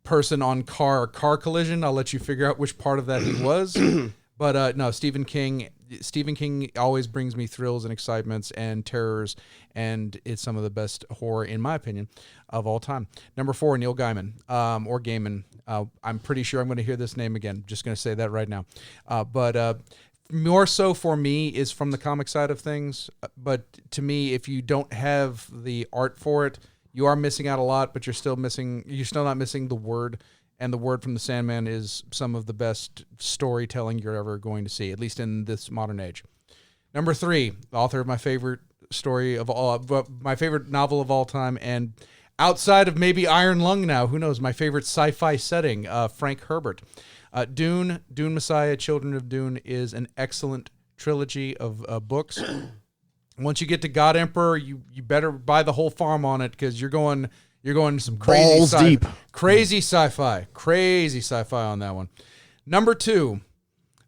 person on car collision. I'll let you figure out which part of that he was. But no, Stephen King always brings me thrills and excitements and terrors, and it's some of the best horror, in my opinion, of all time. Number 4, Neil Gaiman, or Gaiman. I'm pretty sure I'm going to hear this name again. Just going to say that right now. But more so for me is from the comic side of things. But to me, if you don't have the art for it, you are missing out a lot, but you're still not missing the word. And the word from the Sandman is some of the best storytelling you're ever going to see, at least in this modern age. Number 3, the author of my favorite story of all, my favorite novel of all time, and outside of maybe Iron Lung now, who knows, my favorite sci-fi setting, Frank Herbert. Dune Messiah, Children of Dune is an excellent trilogy of books. Once you get to God Emperor, you better buy the whole farm on it, because you're going some crazy Balls deep. crazy sci-fi on that one. Number 2,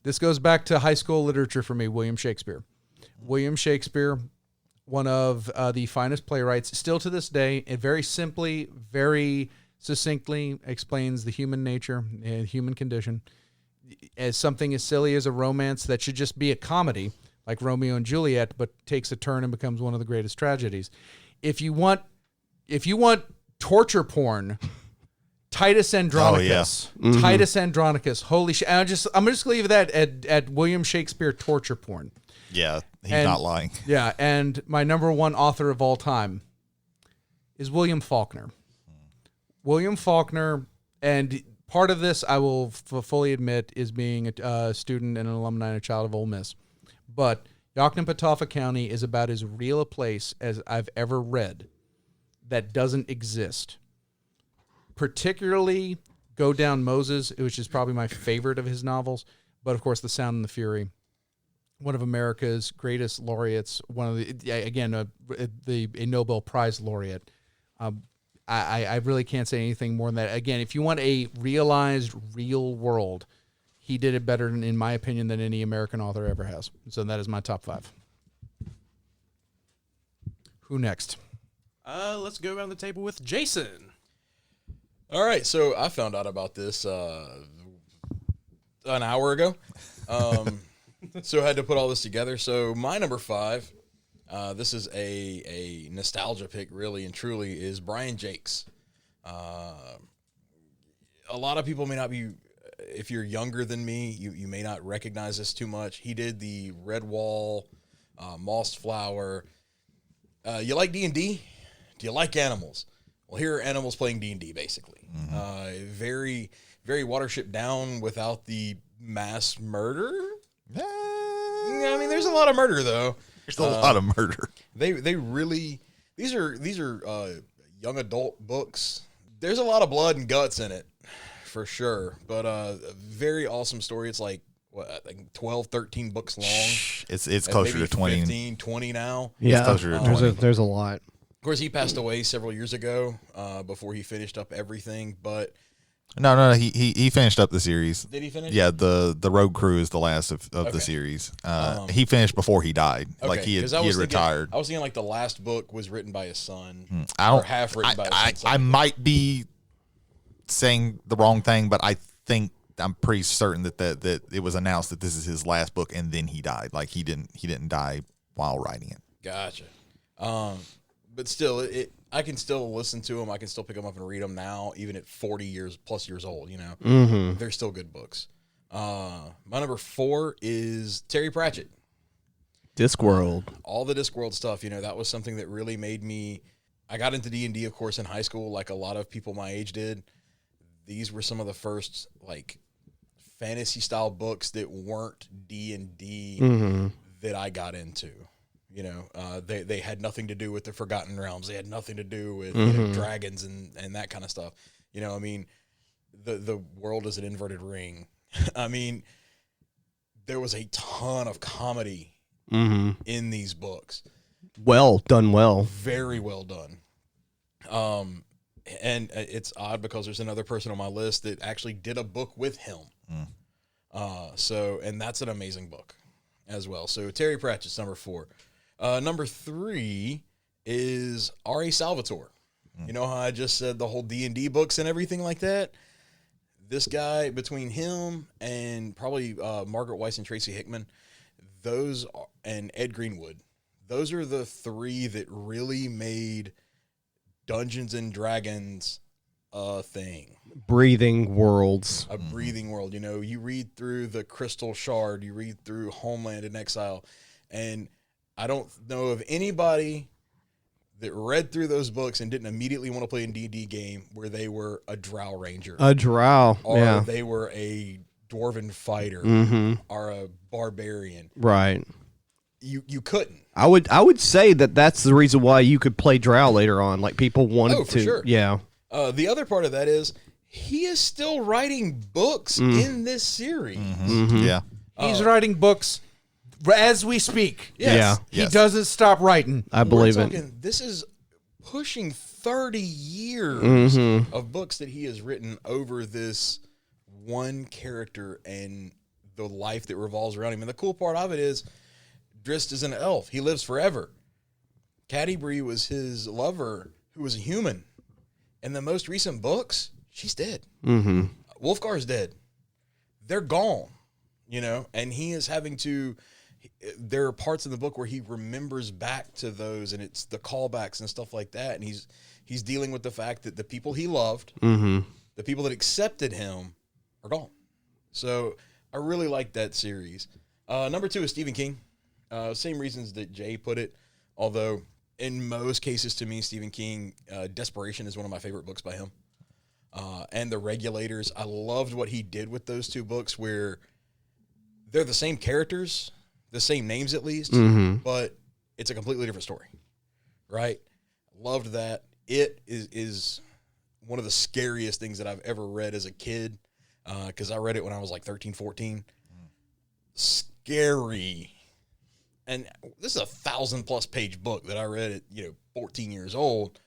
this goes back to high school literature for me, William Shakespeare. William Shakespeare, one of the finest playwrights, still to this day, and very simply, very succinctly explains the human nature and human condition as something as silly as a romance that should just be a comedy, like Romeo and Juliet, but takes a turn and becomes one of the greatest tragedies. If you want torture porn, Titus Andronicus. Oh, yeah. Titus Andronicus. Holy shit. I'm just going to leave that at William Shakespeare torture porn. Yeah, he's And- not lying. Yeah, and my number 1 author of all time is William Faulkner. William Faulkner, and part of this, I will fully admit, is being a student and an alumni and a child of Ole Miss. But Yoknapatawpha County is about as real a place as I've ever read that doesn't exist. Particularly Go Down Moses, which is probably my favorite of his novels. But, of course, The Sound and the Fury, one of America's greatest laureates, one of a Nobel Prize laureate. I really can't say anything more than that. Again, if you want a realized real world, he did it better, in my opinion, than any American author ever has. So that is my top 5. Who next? Let's go around the table with Jason. All right, so I found out about this an hour ago. So I had to put all this together. So my number 5, this is a nostalgia pick, really and truly, is Brian Jakes. A lot of people may not be, if you're younger than me, you may not recognize this too much. He did the Red Wall, Moss Flower. You like D&D? Do you like animals? Well, here are animals playing D&D, basically. Very, very Watership Down without the mass murder. I mean, there's a lot of murder, though. There's a lot of murder. They really, these are young adult books. There's a lot of blood and guts in it, for sure. But a very awesome story. It's like, what, I think 12, 13 books long. It's closer Maybe to 20. 15, 20 now. Yeah, closer to 20. there's a lot. Of course, he passed away several years ago before he finished up everything. But No, he finished up the series. did he finish? Yeah, the Road Crew is the last of the series. He finished before he died. Like he had 'cause I was thinking- retired. I was thinking like the last book was written by his son. I don't. or half written by his son. I might be saying the wrong thing, but I'm pretty certain that it was announced that this is his last book, and then he died. Like he didn't die while writing it. Gotcha. But still, I can still listen to them. I can still pick them up and read them now, even at 40 plus years old. You know, They're still good books. My number 4 is Terry Pratchett. Discworld. All the Discworld stuff. You know, that was something that really made me. I got into D&D, of course, in high school, like a lot of people my age did. These were some of the first like fantasy style books that weren't D&D that I got into. You know, they had nothing to do with the Forgotten Realms. They had nothing to do with you know, dragons and that kind of stuff. You know, I mean, the world is an inverted ring. I mean, there was a ton of comedy in these books. Well done. Well, Very well done. And it's odd because there's another person on my list that actually did a book with him. And that's an amazing book as well. So Terry Pratchett's number 4. Number 3 is R.A. Salvatore. You know how I just said the whole D&D books and everything like that? This guy, between him and probably Margaret Weiss and Tracy Hickman, and Ed Greenwood, those are the 3 that really made Dungeons and Dragons a thing. breathing worlds. A breathing world. You know, you read through the Crystal Shard, you read through Homeland and Exile, and I don't know of anybody that read through those books and didn't immediately want to play a D&D game where they were a Drow Ranger. A drow. or Yeah. they were a Dwarven fighter Mm-hmm. or a barbarian. Right. you couldn't. I would say that that's the reason why you could play Drow later on. Like people wanted Oh, for to. sure. Yeah. The other part of that is he is still writing books in this series. Yeah. He's writing books as we speak. Yes. Yeah. He doesn't stop writing. I believe We're it. talking, this is pushing 30 years of books that he has written over this one character and the life that revolves around him. And the cool part of it is Drist is an elf. He lives forever. Catti was his lover who was a human. In the most recent books, she's dead. Mm-hmm. Wolfgar's dead. They're gone, and he is having to. There are parts in the book where he remembers back to those, and it's the callbacks and stuff like that. And he's dealing with the fact that the people he loved, the people that accepted him, are gone. So I really like that series. Number 2 is Stephen King. Same reasons that Jay put it, although in most cases to me, Stephen King, Desperation is one of my favorite books by him. And The Regulators, I loved what he did with those 2 books where they're the same characters, the same names at least, but it's a completely different story, right? Loved that. It is one of the scariest things that I've ever read as a kid, because I read it when I was like 13, 14. Scary. And this is a 1,000+ page book that I read at 14 years old.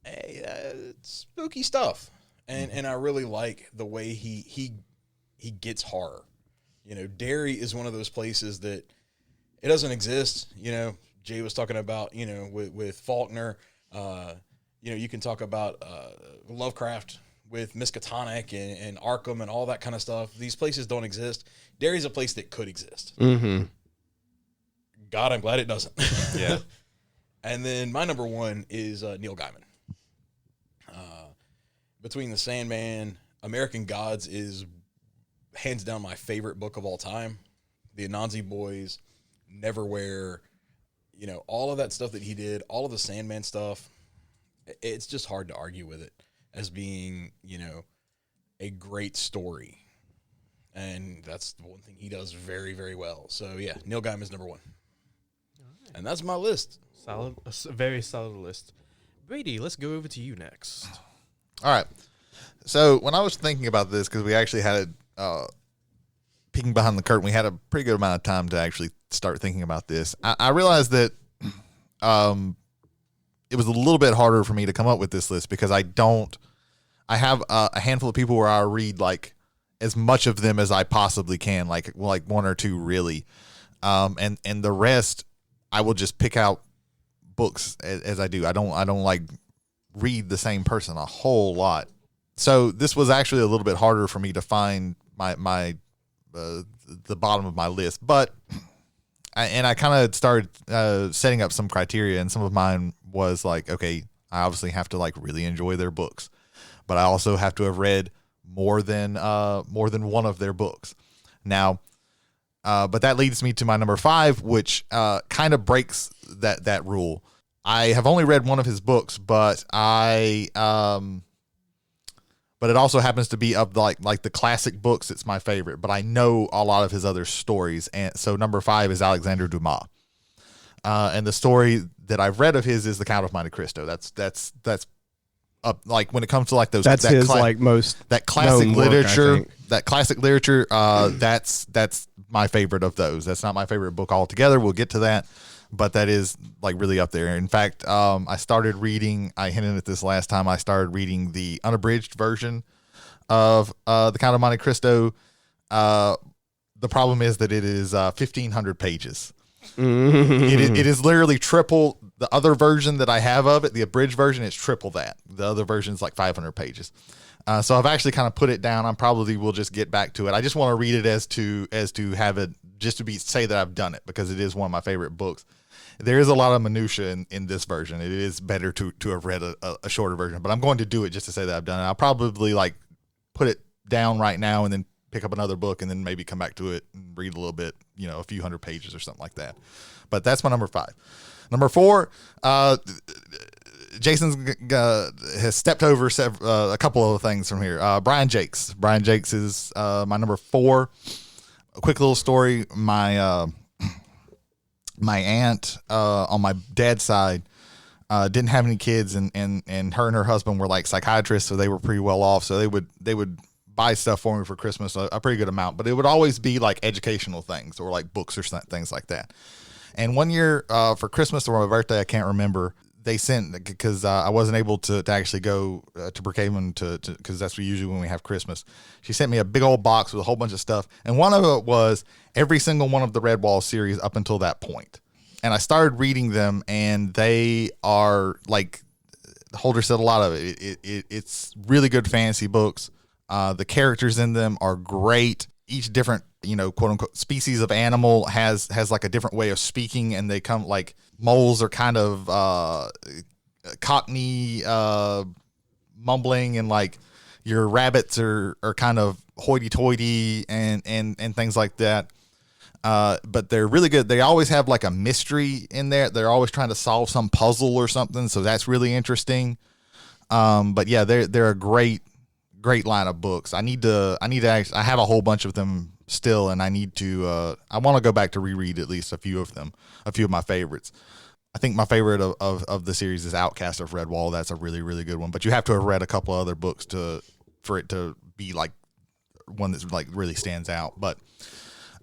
Hey, it's spooky stuff, and I really like the way he gets horror. Derry is one of those places that it doesn't exist. Jay was talking about with Faulkner. You can talk about Lovecraft with Miskatonic and Arkham and all that kind of stuff. These places don't exist. Derry's a place that could exist. Mm-hmm. God, I'm glad it doesn't. Yeah. And then my number 1 is Neil Gaiman. Between the Sandman, American Gods is hands down my favorite book of all time. The Anansi Boys, Neverwhere, all of that stuff that he did, all of the Sandman stuff. It's just hard to argue with it as being, a great story. And that's the one thing he does very, very well. So yeah, Neil Gaiman is number 1. And that's my list. Solid, a very solid list. Brady, let's go over to you next. All right. So when I was thinking about this, because we actually had peeking behind the curtain, we had a pretty good amount of time to actually start thinking about this. I realized that it was a little bit harder for me to come up with this list because I have a handful of people where I read like as much of them as I possibly can, like 1 or 2 really, and the rest I will just pick out books as I do. I don't like read the same person a whole lot. So this was actually a little bit harder for me to find my the bottom of my list, but I kind of started setting up some criteria, and some of mine was like, okay, I obviously have to like really enjoy their books, but I also have to have read more than one of their books. Now, but that leads me to my number 5, which kind of breaks that rule. I have only read one of his books, but but it also happens to be of like the classic books. It's my favorite, but I know a lot of his other stories. And so number 5 is Alexander Dumas. And the story that I've read of his is The Count of Monte Cristo. That's like when it comes to like those, That's his most that classic known work, literature, that's my favorite of those. That's not my favorite book altogether. We'll get to that, but that is like really up there. In fact, I started reading, I hinted at this last time, I started reading the unabridged version of The Count of Monte Cristo. The problem is that it is 1,500 pages. It is literally triple the other version that I have of it. The abridged version is triple that. The other version is like 500 pages. So I've actually kind of put it down. I probably will just get back to it. I just want to read it as to have it, just to say that I've done it, because it is one of my favorite books. There is a lot of minutia in this version. It is better to have read a shorter version, but I'm going to do it just to say that I've done it. I'll probably like put it down right now and then pick up another book and then maybe come back to it and read a little bit, a few hundred pages or something like that. But that's my number 5. Number 4, Jason has stepped over a couple of things from here. Brian Jakes. Brian Jakes is my number 4. A quick little story. My my aunt on my dad's side didn't have any kids, and her and her husband were like psychiatrists, so they were pretty well off. So they would buy stuff for me for Christmas, a pretty good amount, but it would always be like educational things or like books or things like that. And one year for Christmas or my birthday, I can't remember, they sent, because I wasn't able to actually go to Brookhaven because that's usually when we have Christmas. She sent me a big old box with a whole bunch of stuff, and one of it was every single one of the Redwall series up until that point. And I started reading them, and they are like, Holder said a lot of it. It's really good fantasy books. The characters in them are great. Each different, quote unquote, species of animal has like a different way of speaking, and they come like moles are kind of Cockney mumbling, and like your rabbits are kind of hoity-toity and things like that. But they're really good. They always have like a mystery in there. They're always trying to solve some puzzle or something, so that's really interesting. But yeah, they're a great line of books. I have a whole bunch of them still, and I want to go back to reread at least a few of them, a few of my favorites. I think my favorite of the series is Outcast of Redwall. That's a really, really good one, but you have to have read a couple other books for it to be like one that's like really stands out. But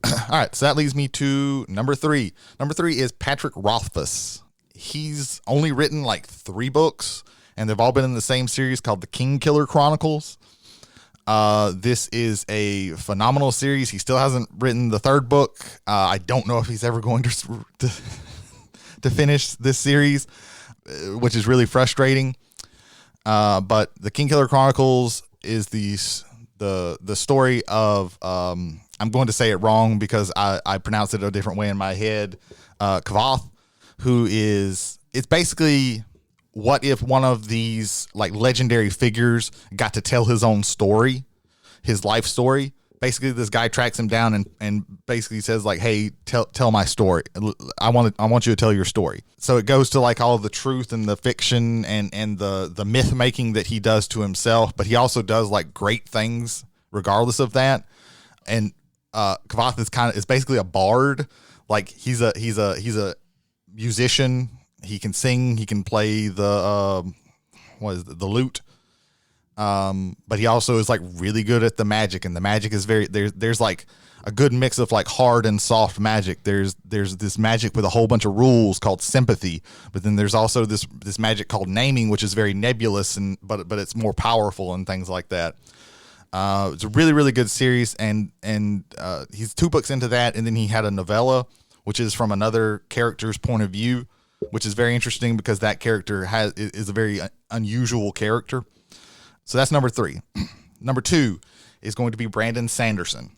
all right, so that leads me to number 3. Number 3 is Patrick Rothfuss. He's only written like 3 books, and they've all been in the same series called the Kingkiller Chronicles. This is a phenomenal series. He still hasn't written the 3rd book. I don't know if he's ever going to finish this series, which is really frustrating. But the Kingkiller Chronicles is the story of, I'm going to say it wrong because I pronounce it a different way in my head, Kavath, it's basically, what if one of these like legendary figures got to tell his own story, his life story? Basically, this guy tracks him down and basically says like, "Hey, tell my story. I want you to tell your story." So it goes to like all of the truth and the fiction and the myth making that he does to himself, but he also does like great things regardless of that. And Kavath is basically a bard. Like he's a musician. He can sing. He can play the lute. But he also is like really good at the magic, and the magic is there's like a good mix of like hard and soft magic. There's this magic with a whole bunch of rules called sympathy, but then there's also this magic called naming, which is very nebulous but it's more powerful and things like that. It's a really, really good series, and he's 2 books into that, and then he had a novella, which is from another character's point of view, which is very interesting because that character is a very unusual character. So that's number 3. Number 2 is going to be Brandon Sanderson.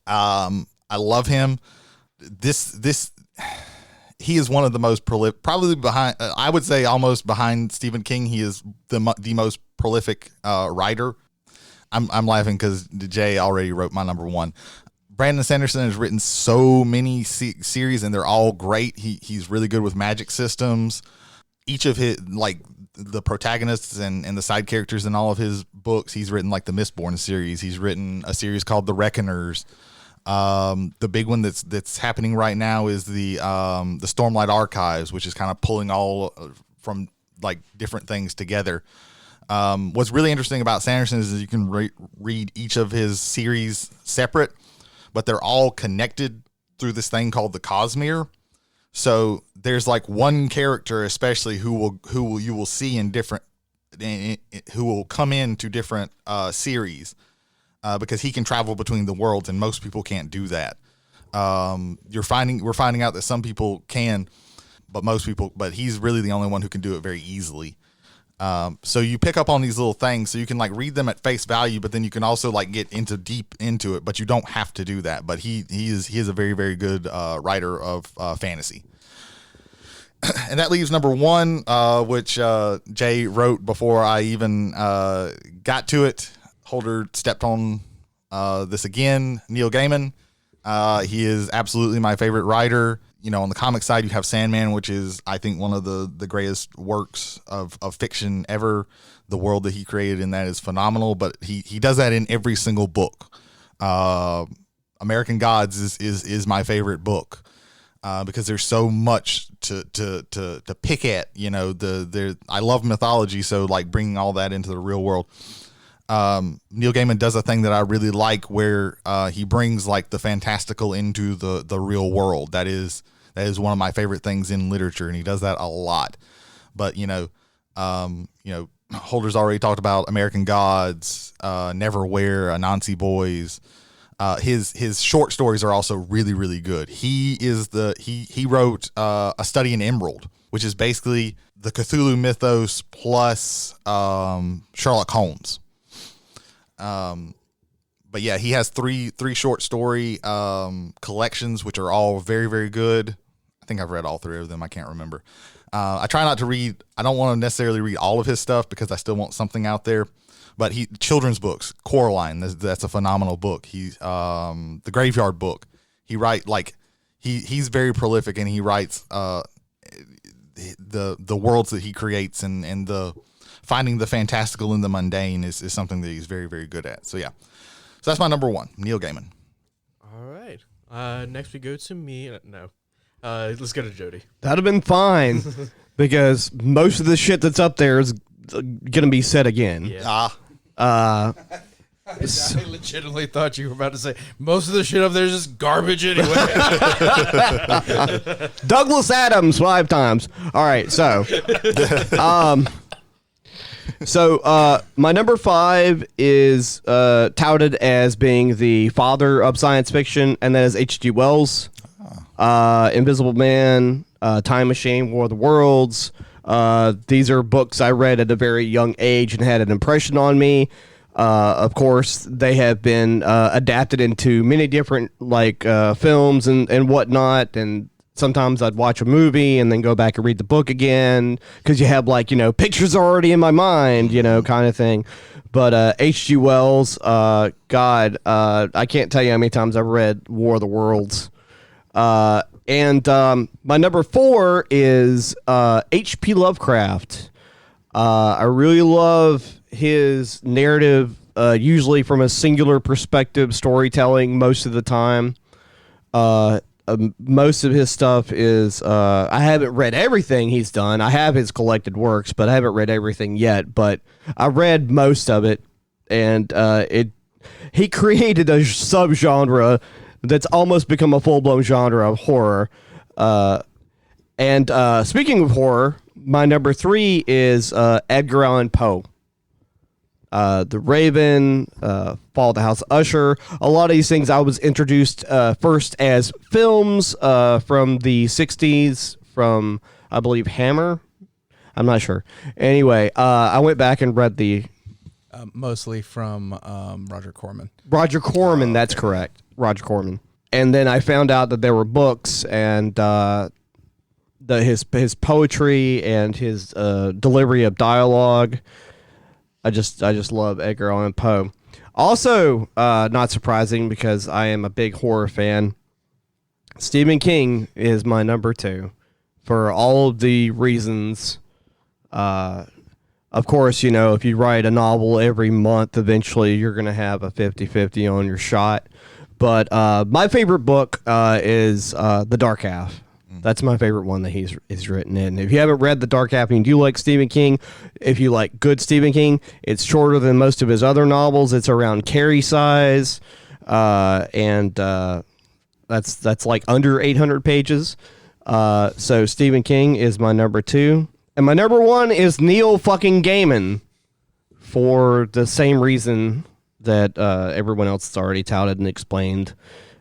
I love him. He is one of the most prolific, probably behind, I would say almost behind Stephen King. He is the most prolific writer. I'm laughing because Jay already wrote my number 1. Brandon Sanderson has written so many series, and they're all great. He's really good with magic systems. Each of his, like the protagonists and the side characters in all of his books, he's written like the Mistborn series. He's written a series called The Reckoners. The big one that's happening right now is the Stormlight Archives, which is kind of pulling all from like different things together. What's really interesting about Sanderson is you can read each of his series separate, but they're all connected through this thing called the Cosmere. So there's like one character especially who you will see in different, who will come into different series because he can travel between the worlds, and most people can't do that. We're finding out that some people can, but he's really the only one who can do it very easily. So you pick up on these little things, so you can like read them at face value, but then you can also like get deep into it, but you don't have to do that. But he is a very, very good writer of fantasy. And that leaves number 1, which Jay wrote before I even got to it. Holder stepped on this again. Neil Gaiman. He is absolutely my favorite writer. On the comic side, you have Sandman, which is, I think, one of the greatest works of fiction ever. The world that he created in that is phenomenal, but he does that in every single book. American Gods is my favorite book. because there's so much to pick at. You know, I love mythology, so like bringing all that into the real world. Neil Gaiman does a thing that I really like, where he brings like the fantastical into the real world. That is one of my favorite things in literature, and he does that a lot. But Holder's already talked about American Gods, Neverwhere, Anansi Boys. His short stories are also really, really good. He wrote A Study in Emerald, which is basically the Cthulhu mythos plus Sherlock Holmes. But yeah, he has three short story collections, which are all very, very good. I think I've read all three of them. I can't remember. I try not to read. I don't want to necessarily read all of his stuff because I still want something out there. But children's books, Coraline, that's a phenomenal book. He's the Graveyard Book. He he's very prolific, and he writes the worlds that he creates, and the finding the fantastical in the mundane is something that he's very, very good at. So yeah, so that's my number one, Neil Gaiman. All right. Next we go to me. No. Let's go to Jody. That'd have been fine because most of the shit that's up there is gonna be said again. Yeah. I legitimately thought you were about to say most of the shit up there is just garbage anyway. Douglas Adams 5 times. All right, so my number 5 is touted as being the father of science fiction, and that is H.G. Wells. Invisible Man, Time Machine, War of the Worlds. These are books I read at a very young age and had an impression on me. Of course, they have been adapted into many different films and whatnot. And sometimes I'd watch a movie and then go back and read the book again because you have pictures already in my mind, kind of thing. But H.G. Wells, I can't tell you how many times I've read War of the Worlds. And my number 4 is H.P. Lovecraft. I really love his narrative, usually from a singular perspective storytelling most of the time. Most of his stuff is, I haven't read everything he's done. I have his collected works, but I haven't read everything yet. But I read most of it, and he created a subgenre that's almost become a full-blown genre of horror. And speaking of horror, my number 3 is Edgar Allan Poe. The Raven, Fall of the House of Usher. A lot of these things I was introduced first as films from the 60s from, I believe, Hammer. I'm not sure. Anyway, I went back and read the... mostly from Roger Corman. Roger Corman, that's correct. Roger Corman. And then I found out that there were books, and his poetry and his delivery of dialogue. I just love Edgar Allan Poe. Also, not surprising because I am a big horror fan, Stephen King is my number 2 for all of the reasons. Of course, if you write a novel every month, eventually you're going to have a 50-50 on your shot. But my favorite book is The Dark Half. That's my favorite one that he's written in. If you haven't read The Dark Half and you do like Stephen King, if you like good Stephen King, it's shorter than most of his other novels. It's around Carrie size, and that's like under 800 pages. So Stephen King is my number 2. And my number 1 is Neil fucking Gaiman for the same reason that everyone else has already touted and explained,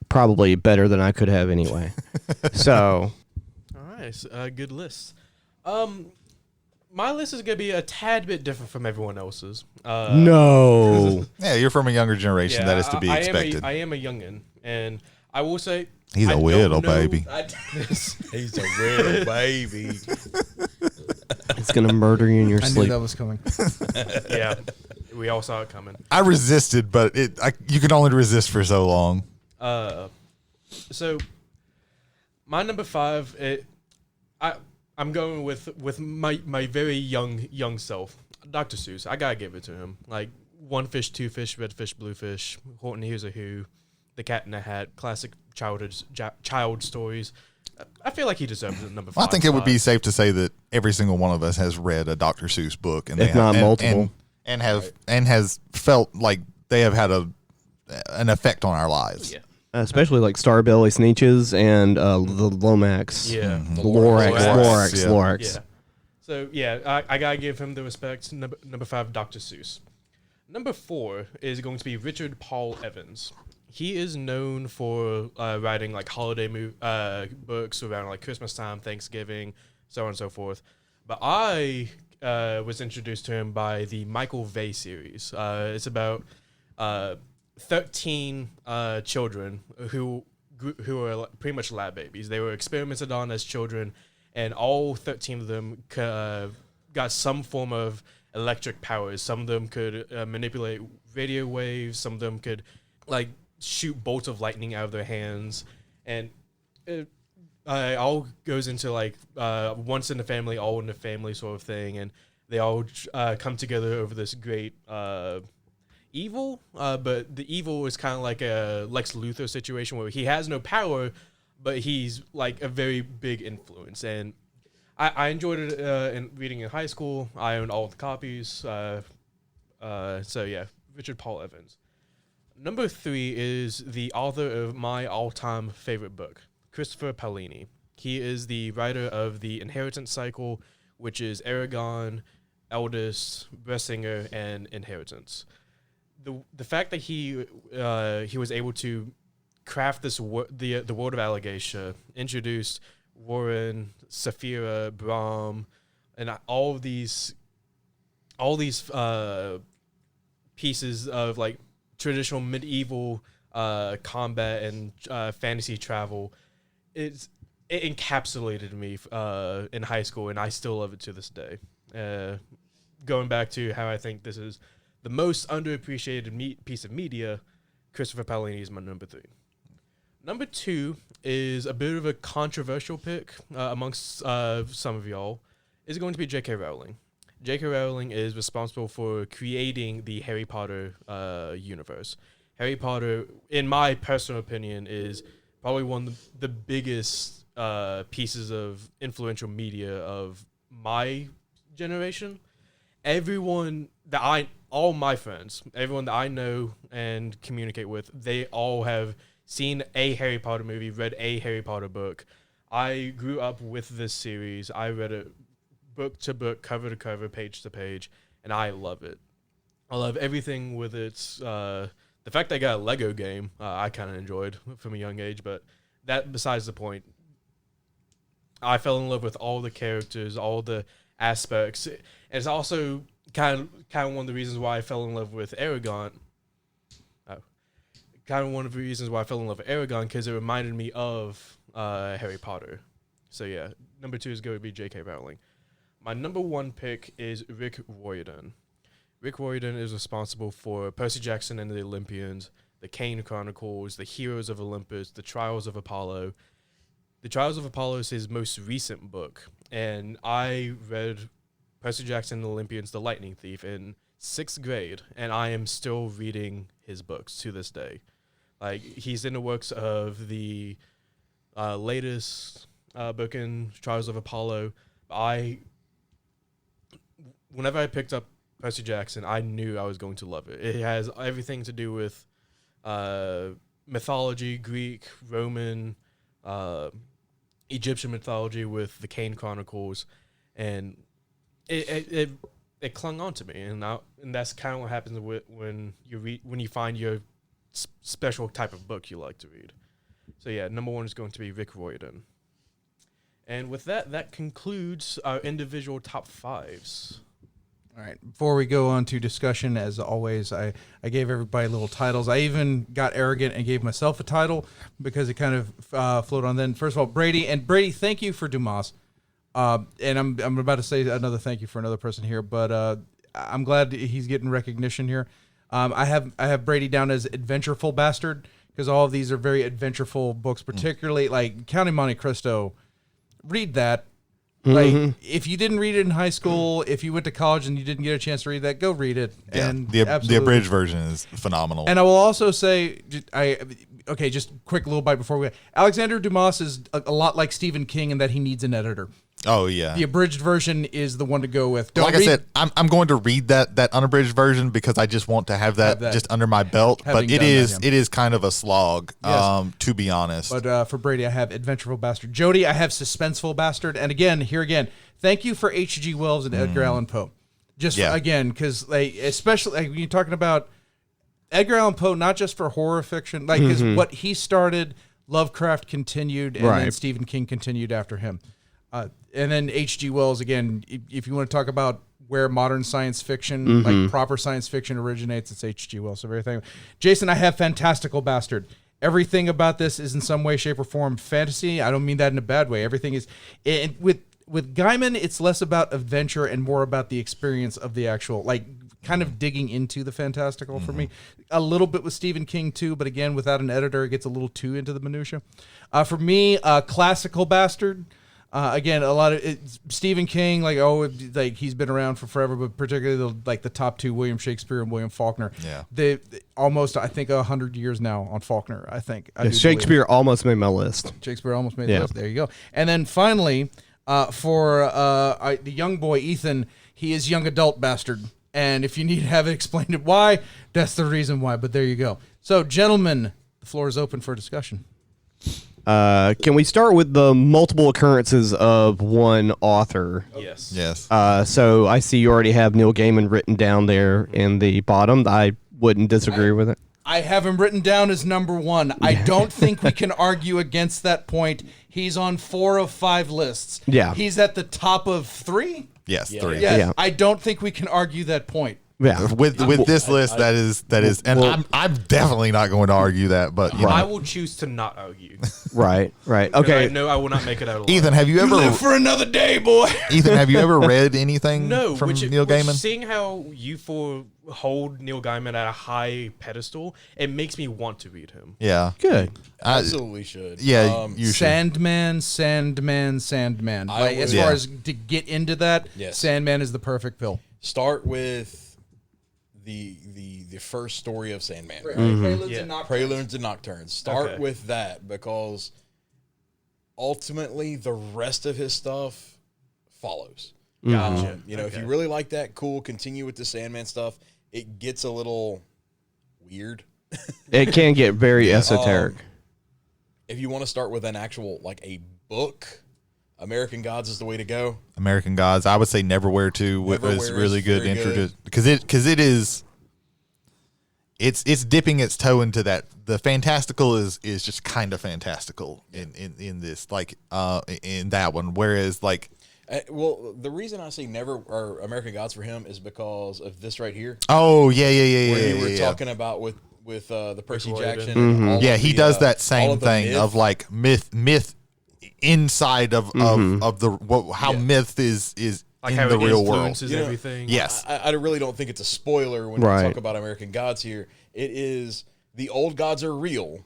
probably better than I could have anyway. So... Nice, good list. My list is going to be a tad bit different from everyone else's. No. Yeah, you're from a younger generation. That is to be expected. I am a youngin', and I will say... He's a weirdo, baby. He's a weirdo, baby. It's going to murder you in your I sleep. knew that was coming. Yeah, we all saw it coming. I resisted, but you can only resist for so long. So, my number 5... I'm going with my very young self, Dr. Seuss. I gotta give it to him. Like One Fish, Two Fish, Red Fish, Blue Fish, Horton Hears a Who, The Cat in the Hat, classic child stories. I feel like he deserves it number 5. Well, I think it would be safe to say that every single one of us has read a Dr. Seuss book, and If not multiple. and has felt like they have had an effect on our lives. Yeah. Especially like Starbelly Sneetches and the Lomax. Yeah. The Lorax. Yeah. Yeah. So yeah, I gotta give him the respect. Number 5, Dr. Seuss. Number 4 is going to be Richard Paul Evans. He is known for writing like holiday books around like Christmas time, Thanksgiving, so on and so forth. But I was introduced to him by the Michael Vey series. It's about 13 children who are pretty much lab babies. They were experimented on as children, and all 13 of them got some form of electric powers. Some of them could manipulate radio waves. Some of them could like shoot bolts of lightning out of their hands, and it all goes into like once in the family, all in the family sort of thing, and they all come together over this great evil, but the evil is kind of like a Lex Luthor situation where he has no power, but he's like a very big influence. And I enjoyed it in reading in high school. I owned all the copies. So yeah, Richard Paul Evans. Number 3 is the author of my all-time favorite book, Christopher Paolini. He is the writer of the Inheritance Cycle, which is Aragon, Eldest, Bressinger, and Inheritance. The fact that he was able to craft this the world of Allegatia, introduced Warren, Saphira, Brahm, and all these pieces of like traditional medieval combat and fantasy travel. It encapsulated me in high school, and I still love it to this day. Going back to how I think this is the most underappreciated piece of media, Christopher Paolini is my number 3. Number 2 is a bit of a controversial pick amongst some of y'all. Is going to be J.K. Rowling. J.K. Rowling is responsible for creating the Harry Potter universe. Harry Potter, in my personal opinion, is probably one of the biggest pieces of influential media of my generation. All my friends, everyone that I know and communicate with, they all have seen a Harry Potter movie, read a Harry Potter book. I grew up with this series. I read it book to book, cover to cover, page to page, and I love it. I love everything with its the fact they got a Lego game. I kind of enjoyed from a young age, but that besides the point. I fell in love with all the characters, all the aspects. And it's also kind of one of the reasons why I fell in love with Aragon. Because it reminded me of Harry Potter. So yeah, number 2 is going to be J.K. Rowling. My number 1 pick is Rick Riordan. Rick Riordan is responsible for Percy Jackson and the Olympians, the Kane Chronicles, the Heroes of Olympus, the Trials of Apollo. The Trials of Apollo is his most recent book, and I read Percy Jackson and the Olympians, The Lightning Thief, in 6th grade, and I am still reading his books to this day. Like, he's in the works of the latest book in Trials of Apollo. Whenever I picked up Percy Jackson, I knew I was going to love it. It has everything to do with mythology, Greek, Roman, Egyptian mythology with the Kane Chronicles, and it clung on to me, and that's kind of what happens when you find your special type of book you like to read. So yeah, number 1 is going to be Rick Riordan. And with that concludes our individual top 5s. All right. Before we go on to discussion, as always, I gave everybody little titles. I even got arrogant and gave myself a title because it kind of flowed on. Then, first of all, Brady. And Brady, thank you for Dumas. And I'm about to say another thank you for another person here, but I'm glad he's getting recognition here. I have Brady down as adventureful bastard because all of these are very adventureful books, particularly like Counting Monte Cristo. Read that. Like, if you didn't read it in high school, if you went to college and you didn't get a chance to read that, go read it. Yeah, And the abridged version is phenomenal. And I will also say, okay, just quick little bite before we. Alexander Dumas is a lot like Stephen King in that he needs an editor. Oh yeah. The abridged version is the one to go with. Like I said, I'm going to read that unabridged version because I just want to have that just under my belt. Having But it done is that, yeah. it is kind of a slog, Yes. to be honest. But for Brady, I have Adventureful Bastard. Jody, I have Suspenseful Bastard. And again, thank you for H.G. Wells and Edgar Allan Poe. Just again, because especially when you're talking about Edgar Allan Poe, not just for horror fiction, because what he started, Lovecraft continued, and then Stephen King continued after him. And then H.G. Wells, again, if you want to talk about where modern science fiction, like proper science fiction originates, it's H.G. Wells. So very thankful. Jason, I have Fantastical Bastard. Everything about this is in some way, shape, or form fantasy. I don't mean that in a bad way. Everything is... With Gaiman, it's less about adventure and more about the experience of the actual, like, kind of digging into the fantastical for me. A little bit with Stephen King, too, but again, without an editor, it gets a little too into the minutia. For me, Classical Bastard... again, a lot of Stephen King, he's been around for forever, but particularly the top two, William Shakespeare and William Faulkner. Yeah, they almost, I think, 100 years now on Faulkner. I think Shakespeare almost made my list. Shakespeare almost made the list. There you go. And then finally, for the young boy Ethan, he is young adult bastard. And if you need to have it explained why, that's the reason why. But there you go. So, gentlemen, the floor is open for discussion. Can we start with the multiple occurrences of one author? Yes. yes. So I see you already have Neil Gaiman written down there in the bottom. I wouldn't disagree with it. I have him written down as number one. I don't think we can argue against that point. He's on 4 of 5 lists. Yeah. He's at the top of 3. Yes, 3. Yes. Yeah. I don't think we can argue that point. Yeah. With this list, that is, and I'm definitely not going to argue that. But you I know. will choose to not argue. Right. I Okay. know I will not make it out alive. Ethan, have you ever Live for another day, boy. Ethan, have you ever read anything No, from which, Neil which Gaiman? seeing how you four hold Neil Gaiman at a high pedestal, it makes me want to read him. Yeah, Good. Absolutely should. Yeah, you should. Sandman. As would- far as to get into that, Yes. Sandman is the perfect pill. Start with the first story of Sandman. Preludes Yeah. and Nocturnes. Preludes and Nocturnes. Start Okay. with that because ultimately the rest of his stuff follows. Gotcha. If you really like that, cool. Continue with the Sandman stuff. It gets a little weird. It can get very esoteric. If you want to start with an actual, like a book, American Gods is the way to go. American Gods. I would say Neverwhere too was Neverwhere really is good very intro good. because it is. It's dipping its toe into that. The fantastical is just kind of fantastical in this, like in that one. Whereas like Well, the reason I say American Gods for him is because of this right here, where where you were yeah. talking about with the Percy Nickelodeon. Jackson. and all Yeah, of he the, does that all same of the thing myth. of like myth inside of the how Yeah. myth is Like in how the it real world. influences You know, everything. Yes. I really don't think it's a spoiler when Right. we talk about American Gods here. It is the old gods are real.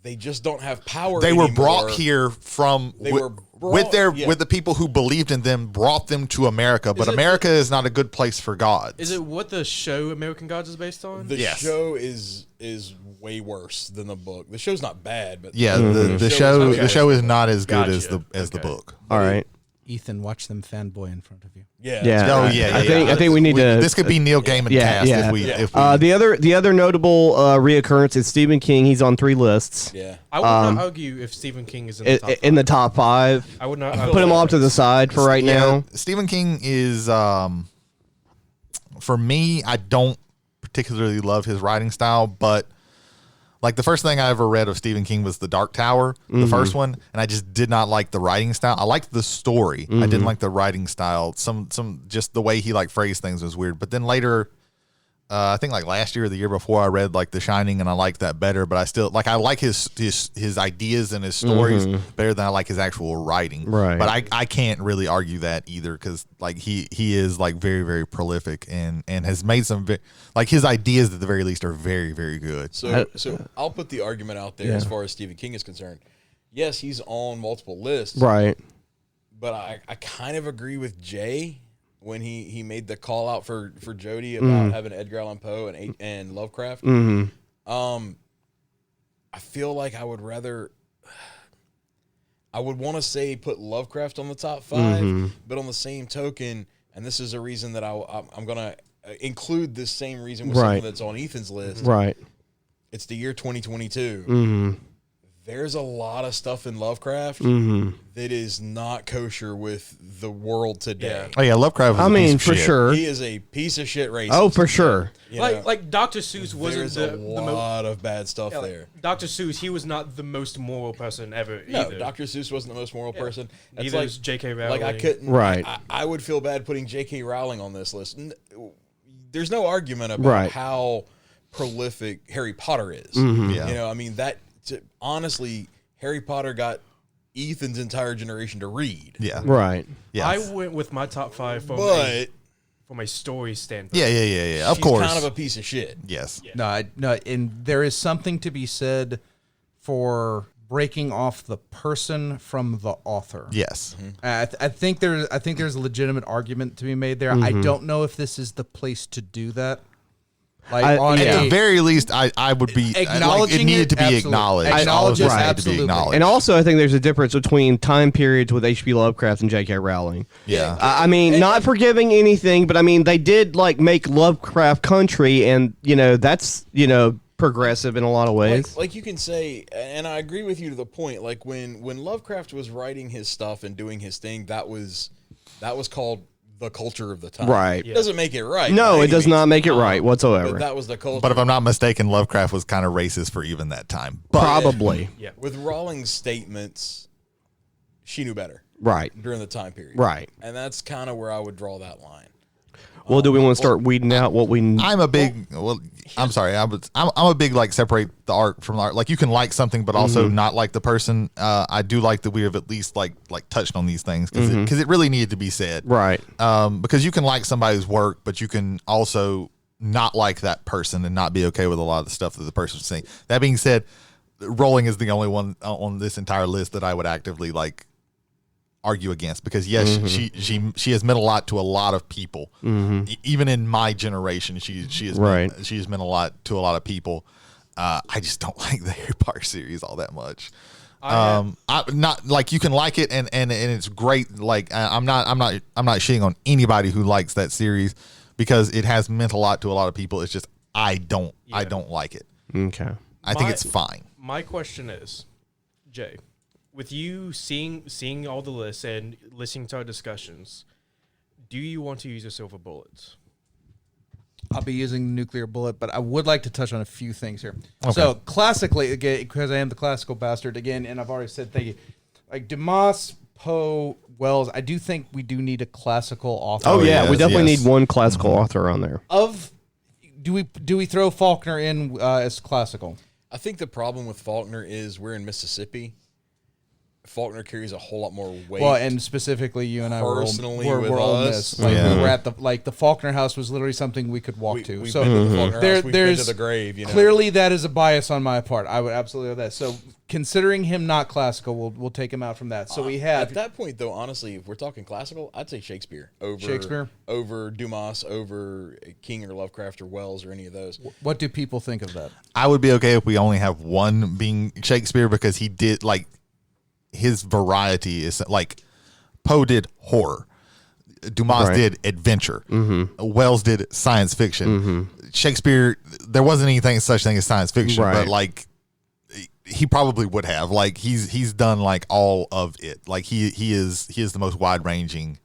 They just don't have power. They were anymore. brought here from They with, were with brought- yeah. with the people who believed in them, brought them to America. But it- America is not a good place for gods. Is it what the show American Gods is based on? The Yes. show is way worse than the book. The show's not bad, but Yeah, the the show show is is not as good as Gotcha. the Okay. book. All right. Ethan, watch them fanboy in front of you. yeah. Yeah. Oh yeah, I think we need to. This could be Neil Gaiman Yeah, cast yeah. if we Yeah. if we The other notable reoccurrence is Stephen King. He's on 3 lists. Yeah. I would not argue if Stephen King is in the top In the top 5. I would not Put him off to the side for right now. Stephen King is for me, I don't particularly love his writing style, but like the first thing I ever read of Stephen King was The Dark Tower, the first one, and I just did not like the writing style. I liked the story. I didn't like the writing style. Some just the way he like phrased things was weird. But then later, I think like last year or the year before, I read like The Shining, and I liked that better. But I still like I like his ideas and his stories better than I like his actual writing. Right. But I can't really argue that either because like he is like very very prolific and has made some like his ideas at the very least are very very good. So I'll put the argument out there as far as Stephen King is concerned. Yes, he's on multiple lists, Right. but I kind of agree with Jay when he made the call out for Jody about having Edgar Allan Poe and Lovecraft. I feel like I would want to say put Lovecraft on the top 5, but on the same token, and this is a reason that I'm going to include this same reason with something that's on Ethan's list. Right. It's the year 2022. Mm-hmm. There's a lot of stuff in Lovecraft that is not kosher with the world today. Oh yeah, Lovecraft was I a piece mean, of for shit. sure. He is a piece of shit racist. Oh, for sure. You know? Like Dr. Seuss wasn't There's the a lot of bad stuff there. Dr. Seuss, he was not the most moral person ever No, either. Dr. Seuss wasn't the most moral person. That's Neither like, is J.K. Rowling. Like I couldn't. Right. I would feel bad putting J.K. Rowling on this list. There's no argument about how prolific Harry Potter is. Yeah. You know, I mean honestly, Harry Potter got Ethan's entire generation to read. Yeah. Right. Yes. I went with my top 5 from a story standpoint. Yeah. Of she's course. kind of a piece of shit. Yes. No, and there is something to be said for breaking off the person from the author. Yes. I think there's a legitimate argument to be made there. I don't know if this is the place to do that. Like At the very least, I would be acknowledging it needed to be absolutely. acknowledged. Acknowledge All of it, this needed to absolutely. be acknowledged. And also, I think there's a difference between time periods with H.P. Lovecraft and J.K. Rowling. Yeah. I mean, not forgiving anything, but I mean, they did like make Lovecraft Country, and that's progressive in a lot of ways. Like you can say, and I agree with you to the point. Like when Lovecraft was writing his stuff and doing his thing, that was called the culture of the time. Right. It doesn't make it right. No, by it any does means. not make it right whatsoever. But that was the culture. But if I'm not mistaken, Lovecraft was kind of racist for even that time. But Probably. Yeah. With Rowling's statements, she knew better Right. during the time period. Right. And that's kind of where I would draw that line. Well, do we want to start weeding out what we? I'm a big. I'm sorry. I'm a big separate the art from the art. Like you can like something, but also not like the person. I do like that we have at least like touched on these things because it really needed to be said. Right. Because you can like somebody's work, but you can also not like that person and not be okay with a lot of the stuff that the person's saying. That being said, Rowling is the only one on this entire list that I would actively argue against, because yes, she has meant a lot to a lot of people. Even in my generation, she has meant a lot to a lot of people. I just don't like the Harry Potter series all that much. I not like, you can like it and it's great. Like I'm not shitting on anybody who likes that series, because it has meant a lot to a lot of people. It's just I don't like it. Okay. I think it's fine. My question is, Jay, with you seeing all the lists and listening to our discussions, do you want to use a silver bullet? I'll be using the nuclear bullet, but I would like to touch on a few things here. Okay. So classically, again, because I am the classical bastard again, and I've already said thank you. Like Dumas, Poe, Wells, I do think we do need a classical author. Oh yeah, we yes, definitely yes. need one classical author on there. Do we throw Faulkner in as classical? I think the problem with Faulkner is we're in Mississippi. Faulkner carries a whole lot more weight. Well, and specifically, you and I Personally were with Ole us. Miss. Like Yeah. we were at the Faulkner house was literally something we could walk to. We've So been to the Faulkner there- house. We've been there's to the grave. You know? clearly that is a bias on my part. I would absolutely have that. So considering him not classical, we'll take him out from that. So we at have that point, though, honestly, if we're talking classical, I'd say Shakespeare over Dumas, over King or Lovecraft or Wells or any of those. what do people think of that? I would be okay if we only have one being Shakespeare, because he did his variety is Poe did horror, Dumas did adventure, Wells did science fiction, Shakespeare there wasn't anything such thing as science fiction, but he probably would have he's done all of it. He is the most wide ranging.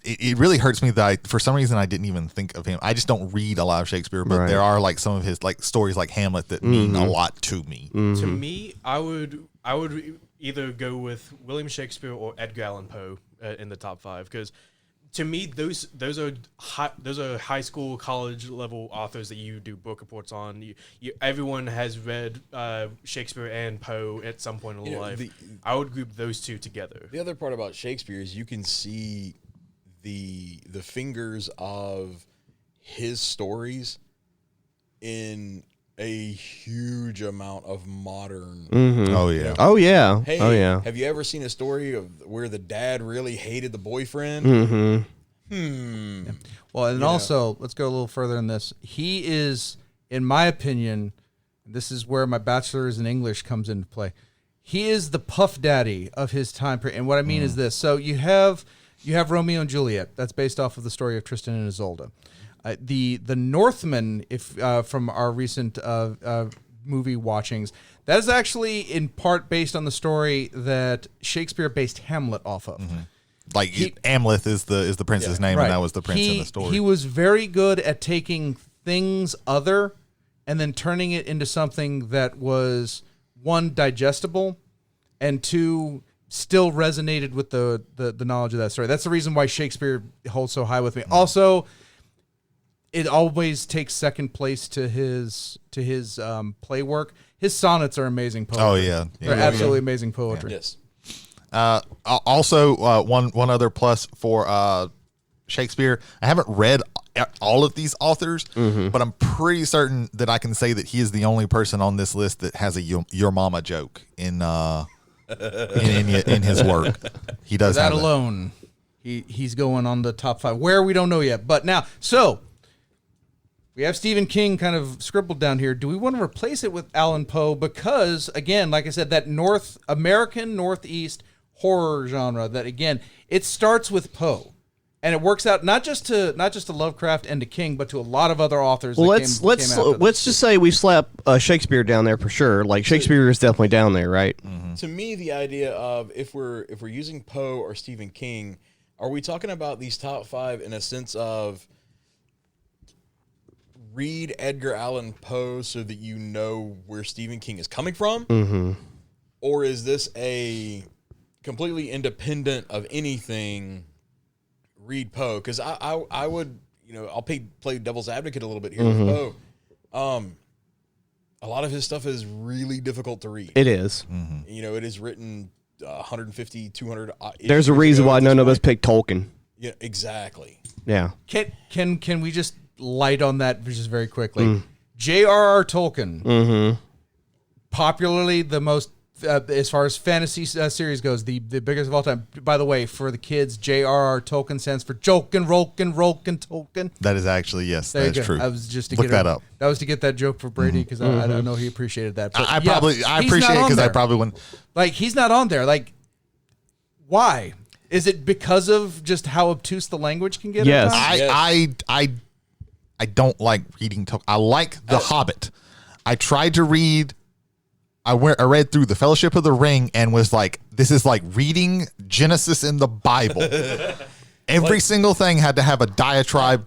It really hurts me that for some reason I didn't even think of him. I just don't read a lot of Shakespeare, but there are some of his stories like Hamlet that mean a lot to me. To me, I would either go with William Shakespeare or Edgar Allan Poe in the top 5, because to me those are high school, college level authors that you do book reports on. Everyone has read Shakespeare and Poe at some point in their life. I would group those two together. The other part about Shakespeare is you can see the fingers of his stories in a huge amount of modern. Oh yeah. Oh yeah. Hey, Oh yeah. have you ever seen a story of where the dad really hated the boyfriend? Well, and also let's go a little further in this. He is, in my opinion, This is where my bachelor's in English comes into play. He is the puff daddy of his time period. And what I mean is this. So you have Romeo and Juliet. That's based off of the story of Tristan and Isolde. The Northman, from our recent movie watchings, that is actually in part based on the story that Shakespeare based Hamlet off of. Like Amleth is the prince's name, Right. and that was the prince in the story. He was very good at taking things other and then turning it into something that was, one, digestible, and two, still resonated with the knowledge of that story. That's the reason why Shakespeare holds so high with me. Also, it always takes second place to his play work. His sonnets are amazing poetry. Oh, yeah. They're absolutely amazing poetry. Yes. Also, one other plus for Shakespeare. I haven't read all of these authors, but I'm pretty certain that I can say that he is the only person on this list that has a your mama joke in his work. He does That have alone, he's going on the top 5. Where, we don't know yet. But now, so we have Stephen King kind of scribbled down here. Do we want to replace it with Allan Poe? Because, again, like I said, that American Northeast horror genre, that, again, it starts with Poe. And it works out not just to Lovecraft and to King, but to a lot of other authors. Well, that came after them. let's just say we slap Shakespeare down there for sure. Like Shakespeare is definitely down there, right? To me, the idea of if we're using Poe or Stephen King, are we talking about these top 5 in a sense of read Edgar Allan Poe so that you know where Stephen King is coming from, or is this a completely independent of anything? Read Poe, because I would, I'll play devil's advocate a little bit here with Poe. A lot of his stuff is really difficult to read. It is. It is written 150, 200. There's a reason why none of us picked Tolkien. Yeah, exactly. Yeah. Can we just light on that just very quickly? J.R.R. Tolkien, popularly the most, as far as fantasy series goes, the biggest of all time. By the way, for the kids, J.R.R. Tolkien stands for Jokin, Rolkin, Tolkien. That is actually, yes, There you that is go. true. I was just to Look get that up. That was to get that joke for Brady, because I don't know he appreciated that. But I yeah, appreciate it because I there. probably wouldn't. Like, he's not on there. Like, why? Is it because of just how obtuse the language can get? Yes. at times? I don't like reading Tolkien. I like The Hobbit. I tried to read. I read through The Fellowship of the Ring and was like, this is like reading Genesis in the Bible. Every single thing had to have a diatribe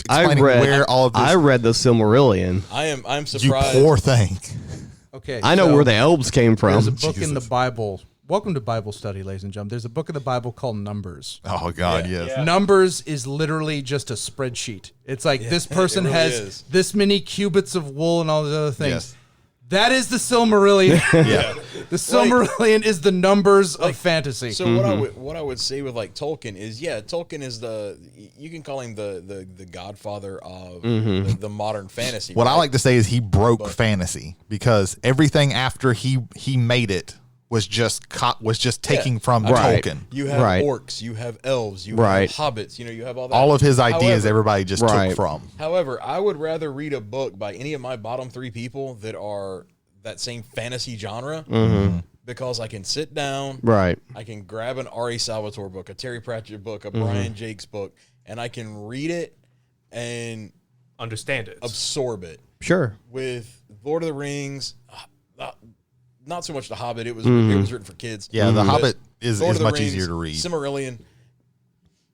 explaining where all of this. I read the Silmarillion. I'm You surprised. poor thing. Okay, I know so where the elves came from. There's a book in the Bible. Welcome to Bible study, ladies and gentlemen. There's a book in the Bible called Numbers. Oh God, yes. Numbers is literally just a spreadsheet. It's like this person really has is. this many cubits of wool and all these other things. Yes. That is the Silmarillion. Yeah. The Silmarillion is the numbers of fantasy. So what I would say with like Tolkien is, Tolkien is you can call him the godfather of the modern fantasy. What right? I like to say is he broke fantasy because everything after he made it was just taking from Right. Tolkien. You have Right. orcs, you have elves, you Right. have hobbits, you have all that. All of his ideas, However- everybody just Right. took from. However, I would rather read a book by any of my bottom 3 people that are that same fantasy genre because I can sit down, Right. I can grab an R.A. Salvatore book, a Terry Pratchett book, a Brian Jakes book, and I can read it and Understand it. absorb it. Sure. With Lord of the Rings, not so much The Hobbit. It was written for kids. Yeah, The But Hobbit is Lord of the much Rings, easier to read. Silmarillion,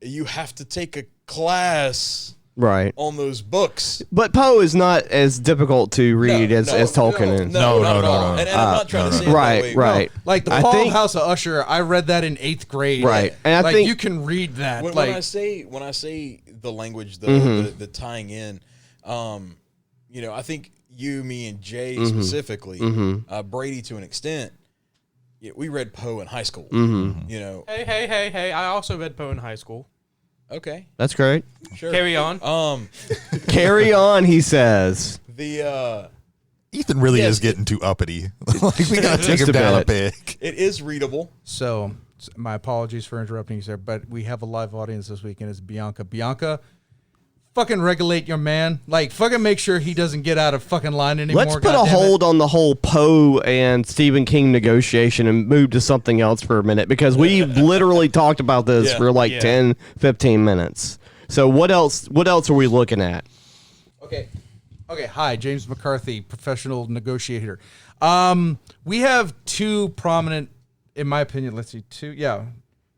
you have to take a class Right. on those books. But Poe is not as difficult to read as Tolkien is. No, not at no, all. no. And I'm not trying to say it that Right, way. right. like the I Fall think- House of Usher, I read that in 8th grade. Right. And I like think- you can read that. When like I say the language, the tying in, I think you, me, and Jay specifically, Brady to an extent, we read Poe in high school. Hey! I also read Poe in high school. Okay, That's great. sure. Carry on. Carry on, he says. The Ethan really Yes, is getting too uppity. Like we gotta take Just him a down a bit. peg. it is readable. so, my apologies for interrupting you, sir, but we have a live audience this weekend. It's Bianca. Bianca, fucking regulate your man. Like, fucking make sure he doesn't get out of fucking line anymore. Let's put a hold on the whole Poe and Stephen King negotiation and move to something else for a minute, because we literally talked about this for like 10, 15 minutes. So what else are we looking at? Okay. Hi, James McCarthy, professional negotiator. We have two prominent, in my opinion,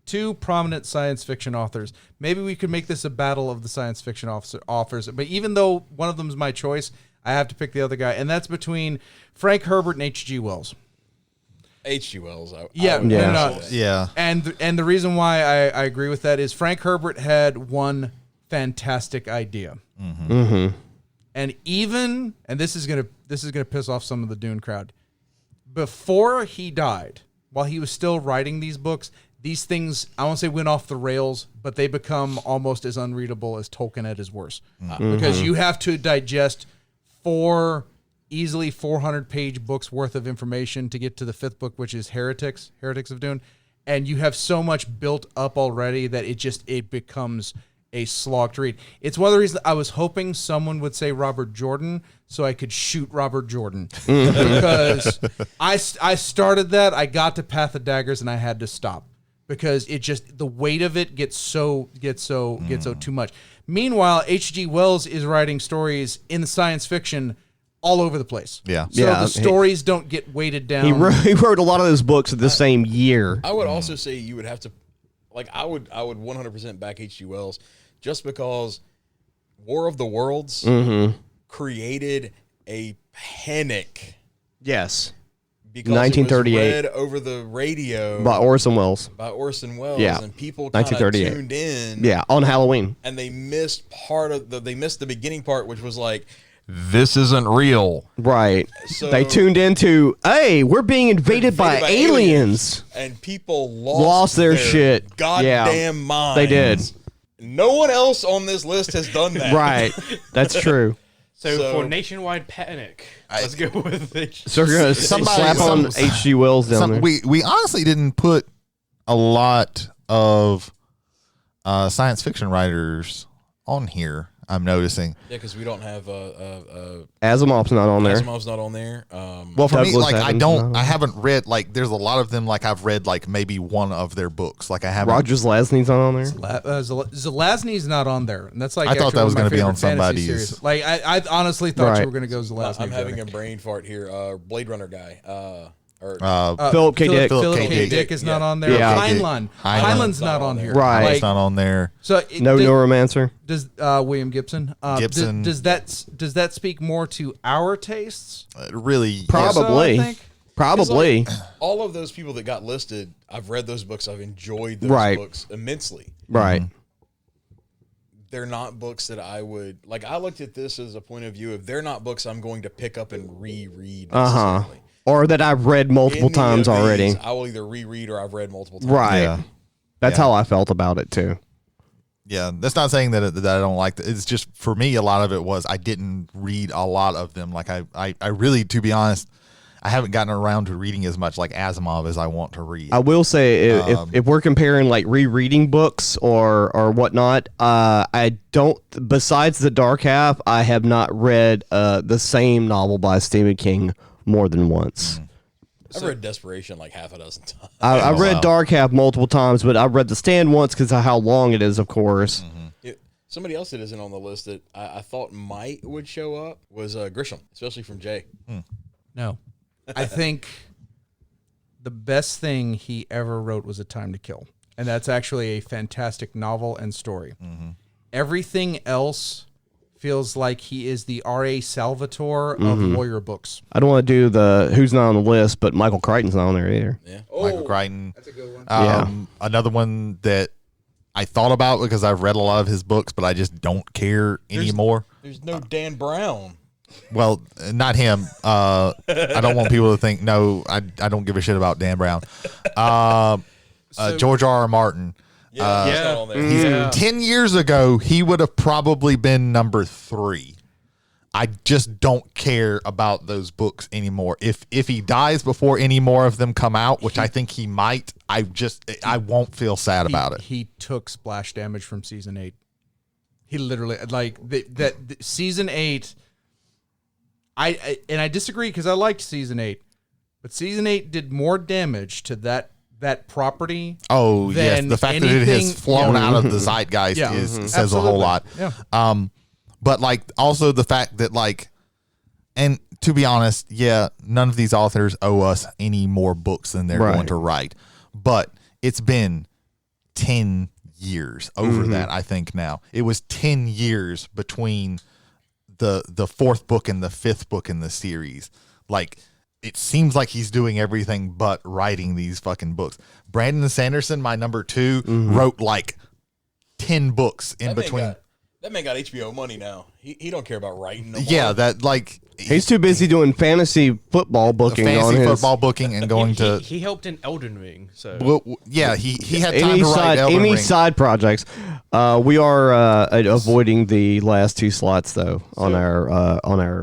two prominent science fiction authors. Maybe we could make this a battle of the science fiction authors. But even though one of them is my choice, I have to pick the other guy, and that's between Frank Herbert and H.G. Wells. H.G. Wells. Yeah. And the reason why I agree with that is Frank Herbert had one fantastic idea. And this is gonna piss off some of the Dune crowd. Before he died, while he was still writing these books, these things, I won't say went off the rails, but they become almost as unreadable as Tolkien at his worst. Because you have to digest easily 400-page books worth of information to get to the fifth book, which is Heretics of Dune. And you have so much built up already that it becomes a slog to read. It's one of the reasons I was hoping someone would say Robert Jordan so I could shoot Robert Jordan. Because I started that, I got to Path of Daggers, and I had to stop. Because the weight of it gets so too much. Meanwhile, H.G. Wells is writing stories in science fiction all over the place. Yeah. So the stories don't get weighted down. He wrote a lot of those books the same year. I would also say you would have to, I would 100% back H.G. Wells, just because War of the Worlds created a panic. Yes. Because 1938. it was read over the radio By Orson Welles. Yeah. And people kind of tuned in. Yeah, on Halloween. And they missed they missed the beginning part, which was like, this isn't real. Right. So they tuned into, hey, we're being invaded by aliens. And people lost their shit. Goddamn minds. They did. No one else on this list has done that. Right. That's true. So for nationwide panic, let's go with it. So we're going to slap on H.G. Wells down there. We honestly didn't put a lot of science fiction writers on here, I'm noticing. Yeah, because we don't have Asimov's not on there. Asimov's not on there. Well, for Douglas me, Adams, I haven't read, there's a lot of them, I've read, maybe one of their books. I haven't. Roger Zelazny's not on there. Zelazny's not on there, and that's I thought that was going to be on somebody's. I honestly thought you were going to go Zelazny. I'm having a brain fart here. Blade Runner guy. Philip K. Dick. Philip K. Dick is not on there. Yeah. Heinlein's not on here. Right. It's not on there. So Neuromancer. Does William Gibson? Gibson. Does that speak more to our tastes? Really? Probably. So, I think? Probably. All of those people that got listed, I've read those books. I've enjoyed those books immensely. Right. They're not books that I would I looked at this as a point of view of they're not books I'm going to pick up and reread necessarily. Or that I've read multiple times already. I will either reread or I've read multiple times. Right. Yeah. That's how I felt about it too. Yeah, that's not saying that I don't like it. It's just, for me, a lot of it was I didn't read a lot of them. I really, to be honest, I haven't gotten around to reading as much Asimov as I want to read. I will say, if we're comparing rereading books or whatnot, I don't. Besides The Dark Half, I have not read the same novel by Stephen King more than once. I've read Desperation half a dozen times. I read Dark Half multiple times, but I read The Stand once because of how long it is, of course. Somebody else that isn't on the list that I thought would show up was Grisham, especially from Jay. No. I think the best thing he ever wrote was A Time to Kill. And that's actually a fantastic novel and story. Everything else feels like he is the R.A. Salvatore of lawyer books. I don't want to do the who's not on the list, but Michael Crichton's not on there either. Yeah. Michael Crichton. That's a good one. Another one that I thought about because I've read a lot of his books, but I just don't care anymore. There's no Dan Brown. Well, not him. I don't want people to think, no, I don't give a shit about Dan Brown. George R.R. Martin. Not on there. 10 years ago, he would have probably been number 3. I just don't care about those books anymore. If he dies before any more of them come out, which I think he might, I won't feel sad about it. He took splash damage from season 8. He literally like season 8. I disagree because I liked season 8, but season 8 did more damage to that property. Oh yes, than the fact that it anything- has flown out of the zeitgeist Yeah. says a whole lot. Yeah. But like also the fact that like, and to be honest, yeah, none of these authors owe us any more books than they're going to write. But it's been 10 years over that. I think now it was 10 years between the fourth book and the fifth book in the series. Like, it seems like he's doing everything but writing these fucking books. Brandon Sanderson, my number 2, wrote like 10 books in between. That man got HBO money now. He don't care about writing no more. Yeah, that like He's too busy doing fantasy football booking on fantasy his football booking and going to. He helped in Elden Ring, so Well, yeah, he had time to write Elden any Ring. side projects. We are avoiding the last 2 slots though on our.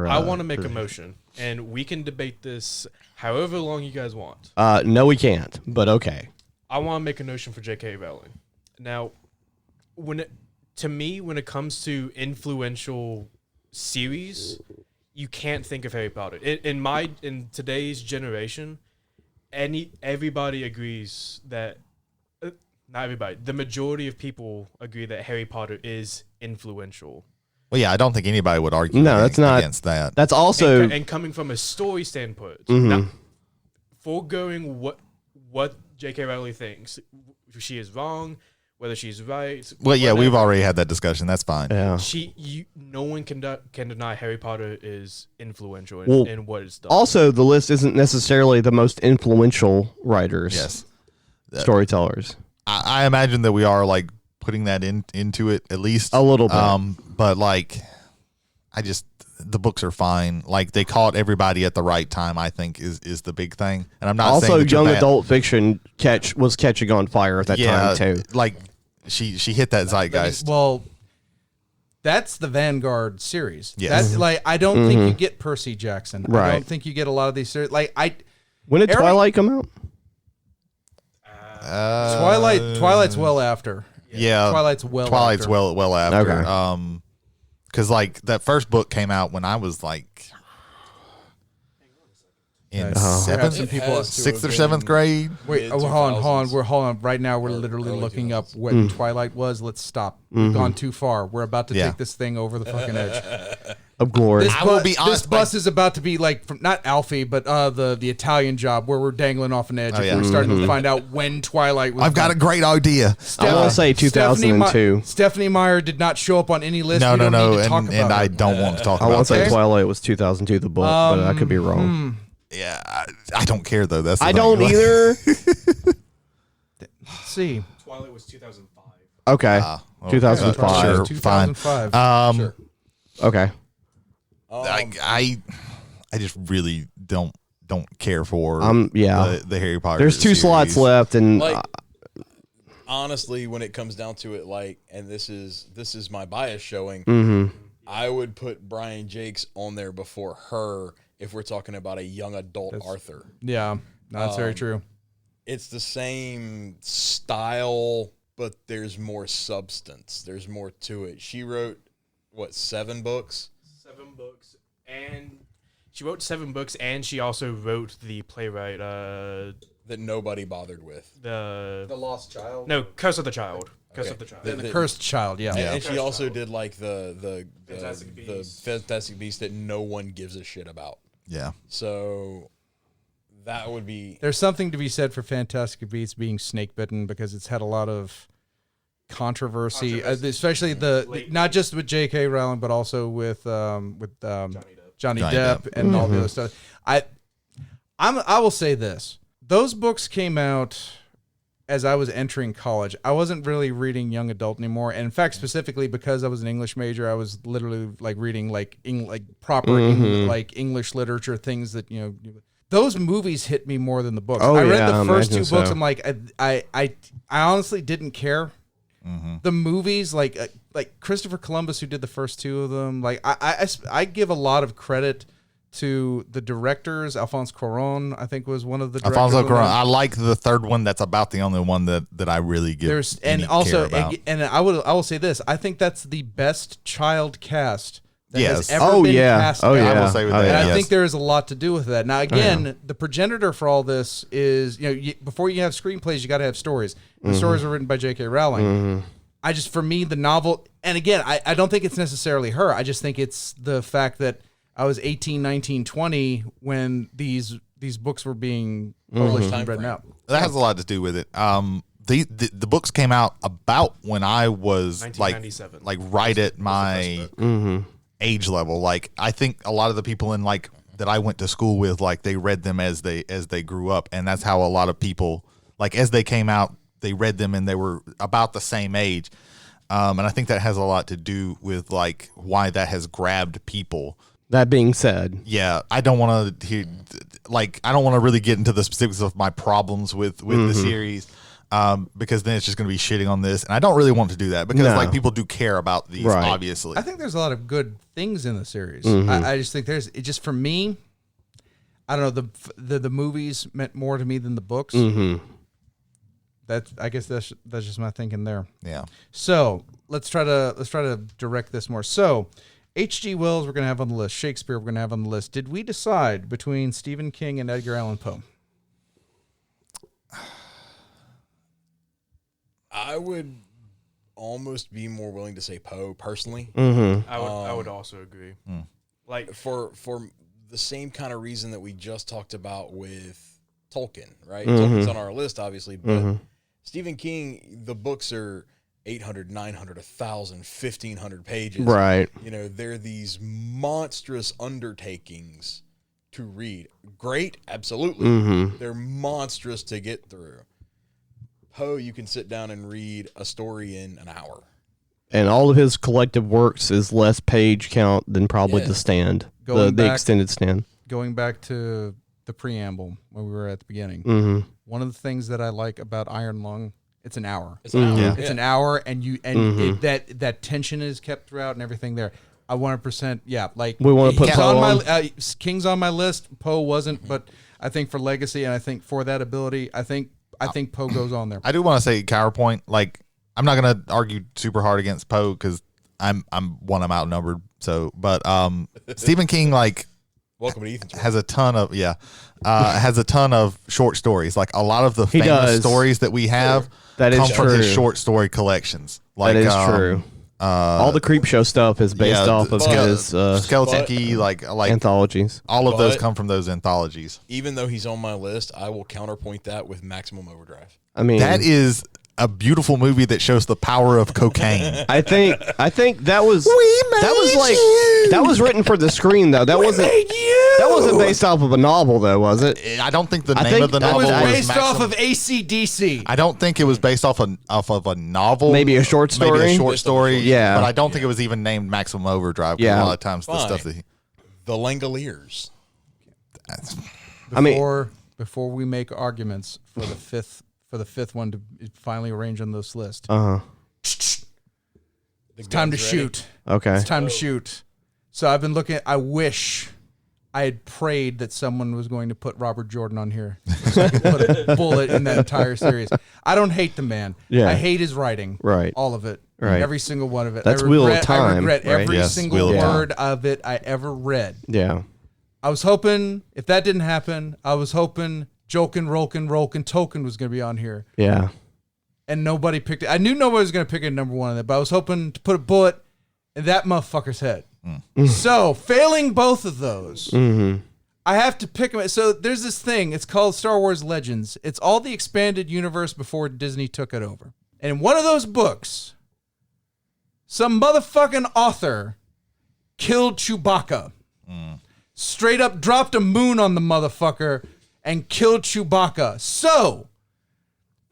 I want to make a motion, and we can debate this however long you guys want. No, we can't. But okay. I want to make a motion for J.K. Rowling. Now, when it comes to influential series, you can't think of Harry Potter. In today's generation, everybody agrees that not everybody, the majority of people agree that Harry Potter is influential. Well, yeah, I don't think anybody would argue. No, that's not against that. That's also And coming from a story standpoint, Mm-hmm. not foregoing what J.K. Rowling thinks, she is wrong, whether she's right. Well, yeah, we've whatever. already had that discussion. That's fine. yeah. No one can deny Harry Potter is influential Well, in what it's done. Also, the list isn't necessarily the most influential writers. Yes, Storytellers. I imagine that we are like putting that into it at least A little bit. But like, the books are fine. Like, they caught everybody at the right time, I think is the big thing. And I'm not Also, saying that you're young bad. adult fiction was catching on fire at that time too. Like she hit that zeitgeist. Well, that's the Vanguard series. Yes. That's like, I don't think you get Percy Jackson. I Right. don't think you get a lot of these series. Like When did Harry- Twilight come out? Twilight's well after. Yeah, Twilight's after. well after. Okay. Because like that first book came out when I was like in seventh, some people- sixth or seventh grade. Wait, hold on. Hold on. Right now, we're literally looking up what Twilight was. Let's stop. We've gone too far. We're about to Yeah. take this thing over the fucking edge. Of Glory. This, I will bu- be this honest, bus is about to be like from not Alfie, but the Italian Job where we're dangling off an edge. Oh, yeah. We're starting to find out when Twilight was. I've got a done. great idea. I want to say 2002. Stephanie Meyer did not show up on any list. No, We no, don't no, need to talk and about I her. don't want to talk I about want to say that. Twilight was 2002, the book, but I could be wrong. Yeah, I don't care though. That's the I thing. don't Like, either. Let's see. Twilight was 2005. Okay. well, 2005. sure. 2005. Um, Okay. I just really don't care for yeah. the Harry Potter. There's 2 slots series. left, and Like, honestly, when it comes down to it, like, and this is my bias showing, I would put Brian Jakes on there before her if we're talking about a young adult Arthur. Yeah, that's very true. It's the same style, but there's more substance. There's more to it. She wrote, 7 books? 7 books, and she wrote 7 books, and she also wrote the playwright, That nobody bothered with. the Lost Child. no Curse of the Child. Curse Okay. of the Child. The Cursed Child. Yeah. And she also did like the Fantastic Beasts. Fantastic Beasts that no one gives a shit about. Yeah. So that would be There's something to be said for Fantastic Beasts being snake bitten because it's had a lot of controversy, especially not just with J.K. Rowling but also with Johnny Depp and all the other stuff. I will say this: those books came out as I was entering college. I wasn't really reading young adult anymore, and in fact, specifically because I was an English major, I was literally like reading proper English literature, things that Those movies hit me more than the books. Oh, I read yeah, the first 2 imagine books. so. I'm like, I honestly didn't care. The movies, like Christopher Columbus, who did the first 2 of them, like I give a lot of credit to the directors. Alfonso Cuarón, I think, was one of the directors. Alfonso on Cuarón. that. I like the third one. That's about the only one that I really give. There's any and also care about. and I will say this. I think that's the best child cast that Yes. has ever been cast. Oh ever. yeah. I will say with Oh, that, And yeah. I yes. think there is a lot to do with that. Now, again, the progenitor for all this is, before you have screenplays, you got to have stories. The stories are written by J.K. Rowling. I just, for me, the novel, and again, I don't think it's necessarily her. I just think it's the fact that I was 18, 19, 20 when these books were being published and written out. That has a lot to do with it. The books came out about when I was 1997. like right at my age level. Like I think a lot of the people in like that I went to school with, like they read them as they grew up, and that's how a lot of people, like as they came out, they read them and they were about the same age. And I think that has a lot to do with like why that has grabbed people. That being said, Yeah, I don't want to I don't want to really get into the specifics of my problems with the series, because then it's just going to be shitting on this, and I don't really want to do that because No. like people do care about these, Right. obviously. I think there's a lot of good things in the series. I just think it just for me, I don't know, the movies meant more to me than the books. I guess that's just my thinking there. Yeah. So let's try to direct this more. So H.G. Wells we're gonna have on the list. Shakespeare we're gonna have on the list. Did we decide between Stephen King and Edgar Allan Poe? I would almost be more willing to say Poe personally, I would also agree. Like for the same kind of reason that we just talked about with Tolkien, right? Tolkien's on our list, obviously, but Stephen King, the books are 800, 900, 1,000, 1,500 pages. right. They're these monstrous undertakings to read. Great, absolutely. They're monstrous to get through. Poe, you can sit down and read a story in an hour. And all of his collective works is less page count than probably Yeah. the stand, Going the back- extended stand. Going back to the preamble when we were at the beginning, one of the things that I like about Iron Lung, it's an hour. It's an hour. Yeah. It's an hour, and that tension is kept throughout and everything there. I 100%, yeah. Like We wanna put King's Poe on on? my King's on my list. Poe wasn't, but I think for legacy and I think for that ability, I think Poe goes on there. I do want to say counterpoint. Like I'm not gonna argue super hard against Poe because I'm outnumbered. So, but Stephen King like Welcome to Ethan's world. has a ton of short stories. Like a lot of the famous does. stories that we have That is come from his true. short story collections. Like That is true. All the creep show stuff is based off of his Skeleton Key, like anthologies. all of those But- come from those anthologies. Even though he's on my list, I will counterpoint that with Maximum Overdrive. I mean, That is a beautiful movie that shows the power of cocaine. I think that was that was written for the screen though. That wasn't based off of a novel though, was it? I don't think the I name think of the that It novel was was based off Maximum- of AC/DC. I don't think it was based off of a novel. Maybe a short Maybe story? a short story. Yeah. But I don't think it was even named Maximum Overdrive. 'Cause Yeah. A lot of times the Fine. stuff that he. The Langoliers. I mean- before we make arguments for the fifth one to finally arrange on this list, it's time to shoot. Okay. It's time to shoot. So I've been looking. I wish I had prayed that someone was going to put Robert Jordan on here so I could put a bullet in that entire series. I don't hate the man. Yeah. I hate his writing. Right. All of it. Right. Every single one of it. That's I Wheel of regret, I Time, regret right? every Yes, single Wheel of Time. word of it I ever read. Yeah. I was hoping, if that didn't happen, I was hoping Jokin, Rolkin, Tolkien was going to be on here. Yeah. And nobody picked it. I knew nobody was going to pick a number one on it, but I was hoping to put a bullet in that motherfucker's head. So, failing both of those, I have to pick them. So, there's this thing. It's called Star Wars Legends. It's all the expanded universe before Disney took it over. And in one of those books, some motherfucking author killed Chewbacca. Straight up dropped a moon on the motherfucker and killed Chewbacca. So,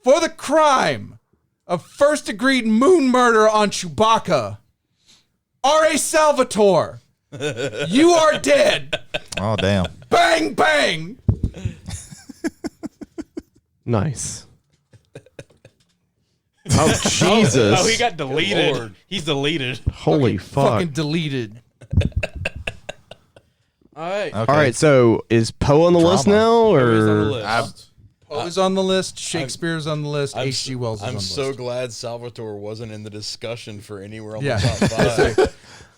for the crime of first degree moon murder on Chewbacca, R.A. Salvatore, you are dead. Oh damn! Bang, bang. Nice. Oh Jesus! Oh, he got deleted. Lord. He's deleted. Holy fuck! Fucking deleted. All right. Okay. All right, so is Poe on the list Drama. now, Who's on the or list? Poe's on the list. Shakespeare's on the list. H.G. Wells is on I'm the so list. glad Salvatore wasn't in the discussion for anywhere on Yeah. the top 5.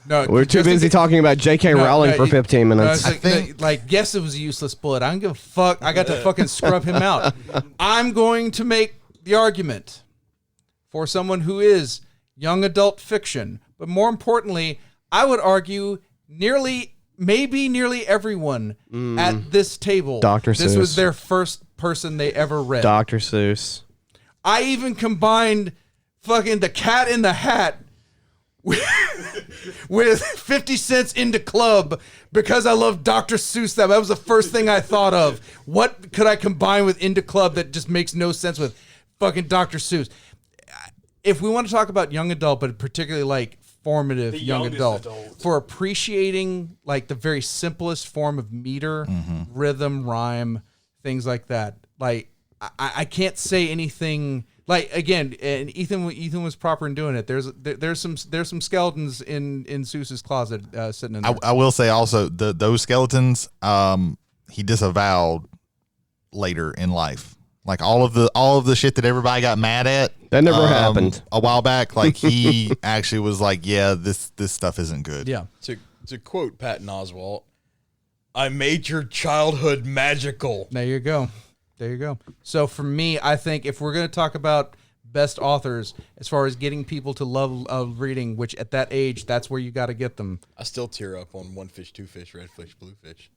No, we're too just in busy case- talking about J.K. Rowling for 15 No, minutes? it's like, yes, it was a useless bullet. I don't give a fuck. I got to fucking scrub him out. I'm going to make the argument for someone who is young adult fiction, but more importantly, I would argue maybe nearly everyone at this table. Dr. This was Seuss. their first person they ever read. Dr. Seuss. I even combined fucking The Cat in the Hat with 50 Cents into Club because I love Dr. Seuss. That was the first thing I thought of. What could I combine with Into Club that just makes no sense with fucking Dr. Seuss? If we want to talk about young adult, but particularly like formative young adult, for appreciating like the very simplest form of meter, rhythm, rhyme, things like that. Like I can't say anything. Like again, and Ethan was proper in doing it. There's some skeletons in Seuss's closet sitting in there. I will say also those skeletons he disavowed later in life. Like all of the shit that everybody got mad at. That never happened. A while back. Like he actually was like, yeah, this stuff isn't good. Yeah. To quote Patton Oswalt, I made your childhood magical. There you go. There you go. So for me, I think if we're going to talk about best authors, as far as getting people to love reading, which at that age, that's where you got to get them. I still tear up on One Fish, Two Fish, Red Fish, Blue Fish.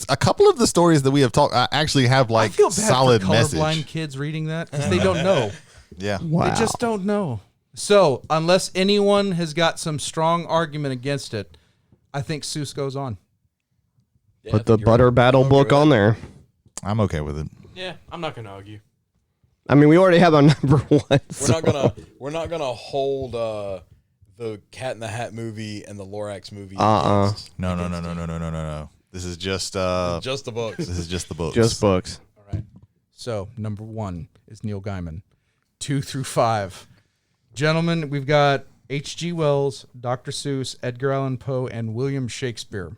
A couple of the stories that we have talked actually have like I feel bad solid for colorblind message. kids reading that because they don't know. Yeah. Wow. They just don't know. So unless anyone has got some strong argument against it, I think Seuss goes on. Yeah, I Put the think you're Butter right. Battle I'm book okay with on that. there. I'm okay with it. Yeah, I'm not gonna argue. I mean, we already have our number one. We're not gonna hold the Cat in the Hat movie and the Lorax movie. Uh-uh. against No. This is just just the books. this is just the books. Just books. All right. So number 1 is Neil Gaiman. 2 through 5. Gentlemen, we've got H.G. Wells, Dr. Seuss, Edgar Allan Poe, and William Shakespeare.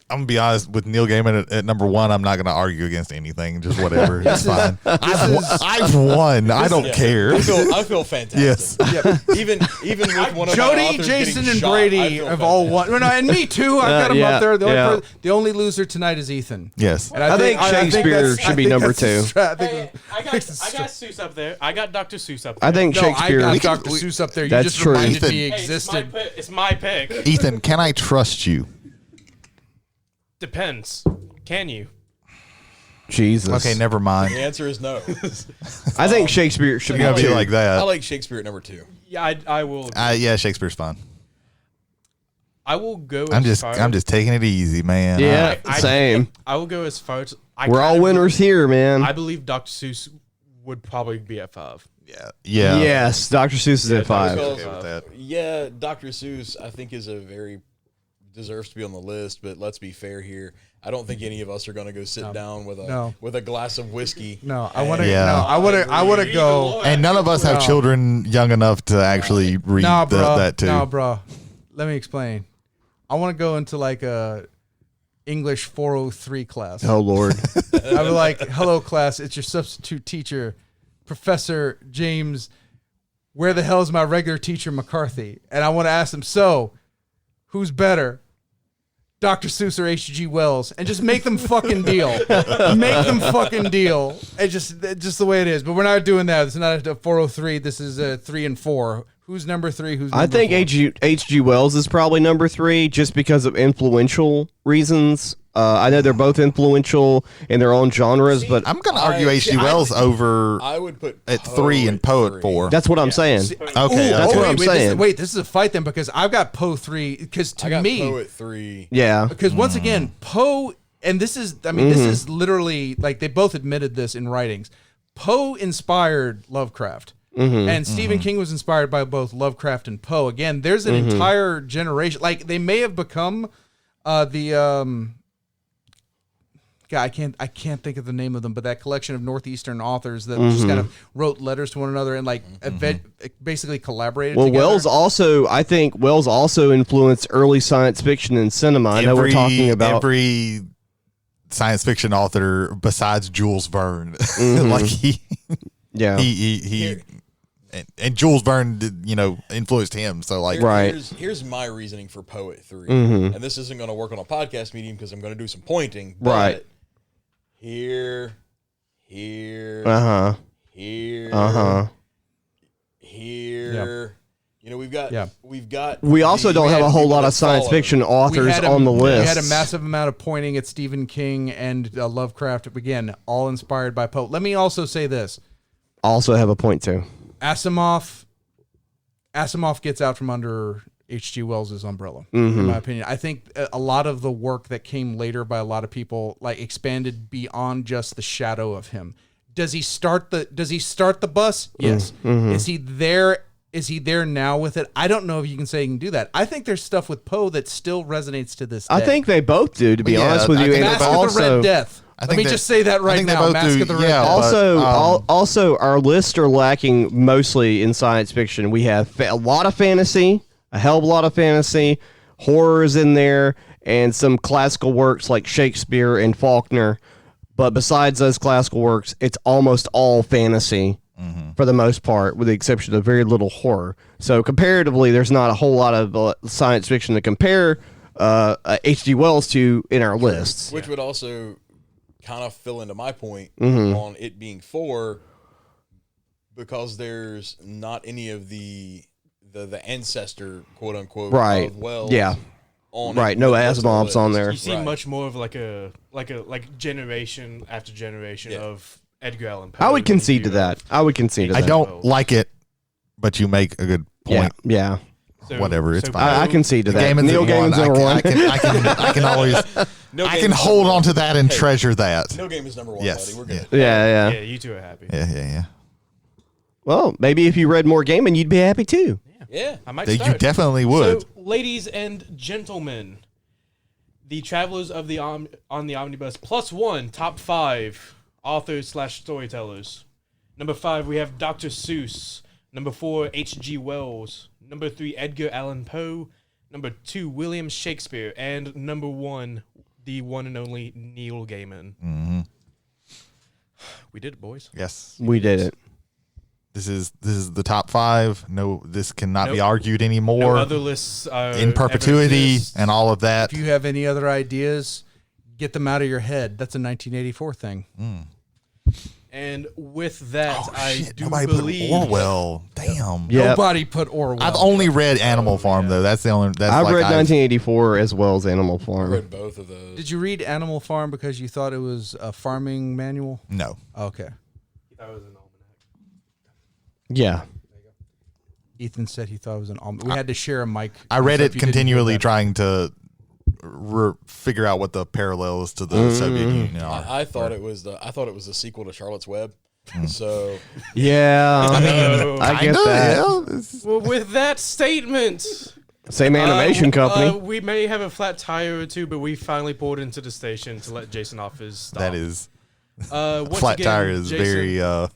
I'm gonna be honest with Neil Gaiman at number 1. I'm not gonna argue against anything. Just whatever. It's fine. I've won. I don't care. I feel fantastic. Yes. Even with one of my Jody, authors Jason, getting and shot, I Brady feel have all won. Well, no, and me too. I've got them yeah, up there. yeah. The only loser tonight is Ethan. Yes. And I think Shakespeare that's- should I be think number that's 2. I think Hey, I got Seuss up there. I got Dr. Seuss up there. I think no, Shakespeare. I got Dr. Seuss up there. You That's just true. reminded Ethan. me Hey, existed. it's my pick. Ethan, can I trust you? Depends. Can you? Jesus. Okay, never mind. The answer is no. I think Shakespeare should You're be gonna be 2. like I that. like Shakespeare at number 2. Yeah, I will. Yeah, Shakespeare's fine. I will go. I'm as far, just taking it easy, man. Yeah, I- same. I will go as far as We're all winners here, man. I believe Dr. Seuss would probably be at 5. Yeah. Yes, Dr. Seuss is at 5. Because, Okay with that. yeah, Dr. Seuss, I think deserves to be on the list, but let's be fair here. I don't think any of us are going to go sit down with a glass of whiskey. No, I want to. Yeah. No, I want to go. And none of us have children young enough to actually read Nah, bro. that too. Nah, bro. Let me explain. I want to go into like a English 403 class. Oh, Lord. I'll be like, "Hello, class. It's your substitute teacher, Professor James. Where the hell is my regular teacher, McCarthy?" And I want to ask them, "So, who's better, Dr. Seuss or H.G. Wells?" And just make them fucking deal. Make them fucking deal. It's just the way it is. But we're not doing that. It's not a 403. This is a 3 and 4. Who's number 3? Who's number I think 4? H.G. Wells is probably number 3 just because of influential reasons. I know they're both influential in their own genres, but I'm gonna argue H.G. Wells over I would put at Poe 3 and Poe at 3. 4. that's what I'm saying. Okay, that's what I'm wait, saying. This is a fight then because I've got Poe 3 because I to got me Poe at 3. Yeah. because once again Poe and this is this is literally like they both admitted this in writings. Poe inspired Lovecraft. And Stephen King was inspired by both Lovecraft and Poe. Again, there's an entire generation. Like they may have become God, I can't think of the name of them, but that collection of Northeastern authors that just kind of wrote letters to one another and like basically collaborated. Well, together. I think Wells also influenced early science fiction and cinema. I know we're talking about every science fiction author besides Jules Verne. Like he and Jules Verne did, influenced him. So like, right. Here's my reasoning for Poe at 3. And this isn't going to work on a podcast medium because I'm going to do some pointing. But Right. Here. Here. We also don't have a whole lot of science fiction authors on the list. We had a massive amount of pointing at Stephen King and Lovecraft. Again, all inspired by Poe. Let me also say this. Also have a point too. Asimov gets out from under H.G. Wells' umbrella, in my opinion. I think a lot of the work that came later by a lot of people like expanded beyond just the shadow of him. Does he start the bus? Yes. Is he there? Is he there now with it? I don't know if you can say he can do that. I think there's stuff with Poe that still resonates to this day. I think they both do, to be honest with you. And Mask of the Red Death. Let me just say that right now. Mask of the Red Death. Also, our lists are lacking mostly in science fiction. We have a lot of fantasy, a hell of a lot of fantasy, horrors in there, and some classical works like Shakespeare and Faulkner. But besides those classical works, it's almost all fantasy for the most part, with the exception of very little horror. So comparatively, there's not a whole lot of science fiction to compare H.G. Wells to in our lists. Which would also kind of fill into my point on it being 4, because there's not any of the ancestor, quote unquote, of Wells. Yeah. Right, no Asimovs on there. You see much more of like generation after generation of Edgar Allan Poe. I would concede to that. I don't like it, but you make a good point. Yeah. Whatever, it's fine. I concede to that. Neil Gaiman's number 1. I can always I can hold on to that and treasure that. No game is number 1, yes. buddy. We're good. Yeah. Yeah, you two are happy. Yeah. Well, maybe if you read more Gaiman, you'd be happy too. Yeah. I might You start. definitely would. So, ladies and gentlemen, the Travelers of the on the Omnibus +1 top 5 authors/storytellers. Number 5, we have Dr. Seuss. Number 4, H.G. Wells. Number 3, Edgar Allan Poe. Number 2, William Shakespeare. And number 1, the one and only Neil Gaiman. We did it, boys. Yes. We did it. This is the top 5. No, this cannot be argued anymore. No other lists in perpetuity and all of that. If you have any other ideas, get them out of your head. That's a 1984 thing. And with that, Nobody believe put Orwell. Damn. Yep. Nobody put Orwell. I've only read Animal Farm though. That's the only. I've read 1984 as well as Animal I Farm. read both of those. Did you read Animal Farm because you thought it was a farming manual? No. Okay. that was an almanac. Yeah. Ethan said he thought it was an almanac. We had to share a mic. I read So it if you didn't continually, hear that- trying to figure out what the parallels to the Soviet Union are. I thought it was the sequel to Charlotte's Web. So Yeah. I get that. Well, with that statement, Same animation company. we may have a flat tire or two, but we finally pulled into the station to let Jason off his stop. That is once flat again, tire is Jason, very.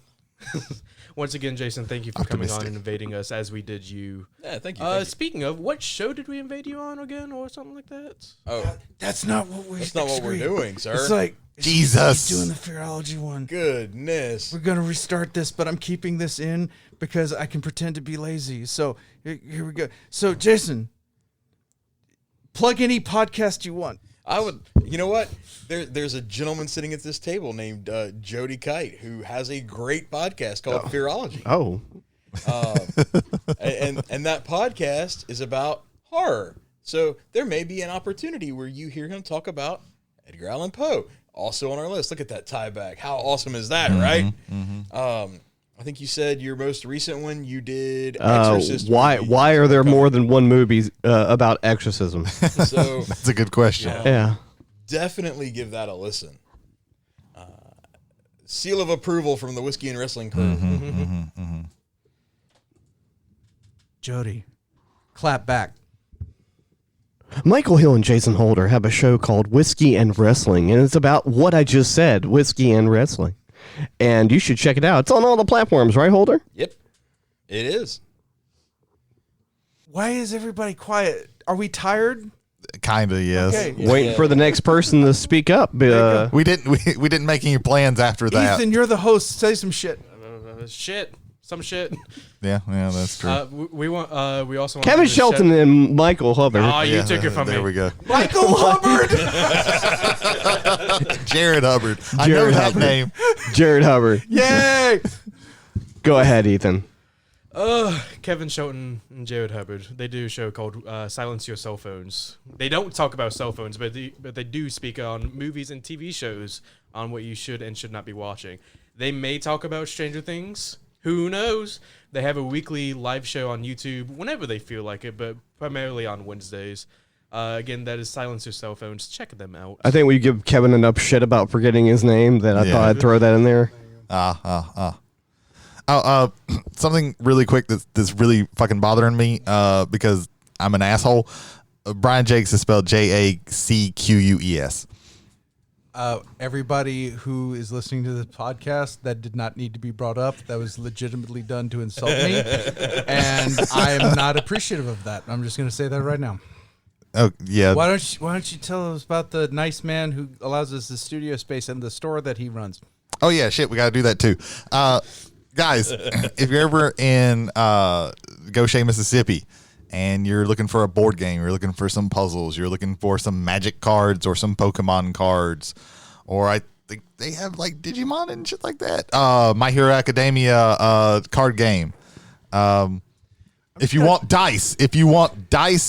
Once again, Jason, thank you for coming on optimistic. and invading us as we did you. yeah, thank you. Speaking of, what show did we invade you on again, or something like that? Oh, That's not what we. that's not what we're doing, sir. It's like Jesus. doing the Fearology one. Goodness. We're gonna restart this, but I'm keeping this in because I can pretend to be lazy. So here we go. So Jason, plug any podcast you want. I would. You know what? There's a gentleman sitting at this table named Jody Kite who has a great podcast called Fearology. Oh. And that podcast is about horror. So there may be an opportunity where you hear him talk about Edgar Allan Poe. Also on our list. Look at that tie back. How awesome is that, right? I think you said your most recent one you did Exorcist. Why movie. why are there more than one movie about exorcism? So That's a good question. Yeah. definitely give that a listen. Seal of approval from the Whiskey and Wrestling crew. Jody, clap back. Michael Hill and Jason Holder have a show called Whiskey and Wrestling, and it's about what I just said, whiskey and wrestling. And you should check it out. It's on all the platforms, right, Holder? Yep, it is. Why is everybody quiet? Are we tired? Kind of, yes. Okay. Waiting for the next person to speak up. We didn't make any plans after that. Ethan, you're the host. Say some shit. Some shit. Yeah, that's true. We also want Kevin to Shelton and Michael Hubbard. Oh, you Yeah, took it from there me. we go. Michael Hubbard. Jared Hubbard. I know Jared that Hubbard. name. Jared Hubbard. Yay. Go ahead, Ethan. Kevin Shelton and Jared Hubbard. They do a show called Silence Your Cell Phones. They don't talk about cell phones, but they do speak on movies and TV shows on what you should and should not be watching. They may talk about Stranger Things. Who knows? They have a weekly live show on YouTube whenever they feel like it, but primarily on Wednesdays. Again, that is Silence Your Cell Phones. Check them out. I think we give Kevin enough shit about forgetting his name that I thought I'd throw that in there. Something really quick that's really fucking bothering me because I'm an asshole. Brian Jakes is spelled Jacqueus. Everybody who is listening to this podcast, that did not need to be brought up. That was legitimately done to insult me, and I am not appreciative of that. I'm just going to say that right now. Oh yeah. Why don't you tell us about the nice man who allows us the studio space and the store that he runs? Oh yeah, shit. We got to do that too, guys. If you're ever in Goshen, Mississippi, and you're looking for a board game, you're looking for some puzzles, you're looking for some Magic cards or some Pokemon cards, or I think they have like Digimon and shit like that. My Hero Academia card game. If you want dice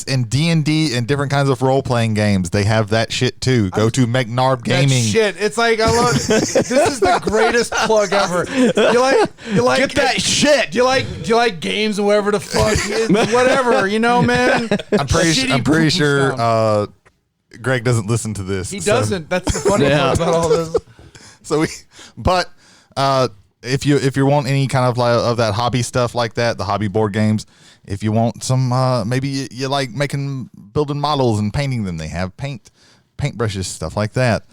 and D&D and different kinds of role-playing games, they have that shit too. Go to McNarb Gaming. That shit. It's like I love. This is the greatest plug ever. You like Get that shit. Do you like games and whatever the fuck, whatever, man. I'm pretty sure Greg doesn't listen to this. He so- doesn't. That's the funny part about all this. So if you want any kind of that hobby stuff like that, the hobby board games, if you want some, maybe you like building models and painting them, they have paintbrushes, stuff like that.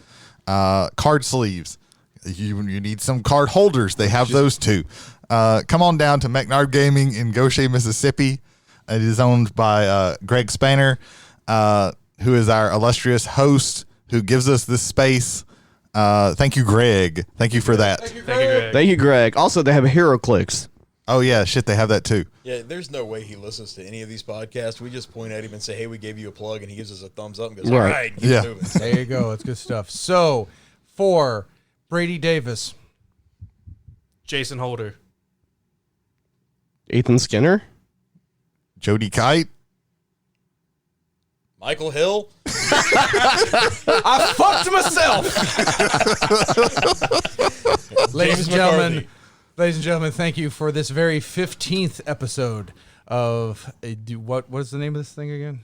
Card sleeves. You need some card holders. They have those too. Come on down to McNarb Gaming in Goshen, Mississippi. It is owned by Greg Spanner, who is our illustrious host who gives us this space. Thank you, Greg. Thank you for that. Thank you, Greg. Thank you, Greg. Also, they have Hero Clicks. Oh yeah, shit, they have that too. Yeah, there's no way he listens to any of these podcasts. We just point at him and say, "Hey, we gave you a plug," and he gives us a thumbs up and goes, "All right, keep Yeah. moving." There you go. It's good stuff. So, for Brady Davis, Jason Holder. Ethan Skinner. Jody Kite. Michael Hill. I fucked myself. Ladies and gentlemen, thank you for this very 15th episode of what is the name of this thing again?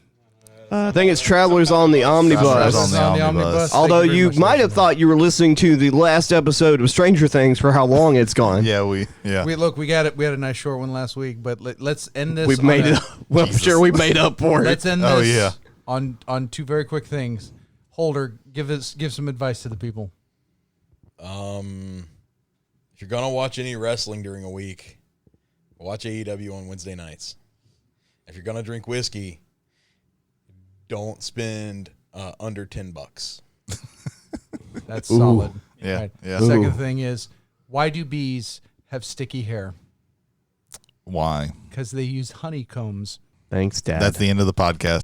I think it's Travelers on the Omnibus. Travelers on the Omnibus. Although Thank you very much, might have thought you were listening to the last episode of Stranger Things for how long it's gone. Yeah, We got it. We had a nice short one last week, but let's end this. We've on made a- it. Well, Jesus. sure, we made up for it. Let's end this. Oh, yeah. On two very quick things. Holder, give some advice to the people. If you're gonna watch any wrestling during a week, watch AEW on Wednesday nights. If you're gonna drink whiskey, don't spend under $10. That's solid. Yeah, Right. yeah. Second Ooh. thing is, why do bees have sticky hair? Why? Because they use honeycombs. Thanks, Dad. That's the end of the podcast.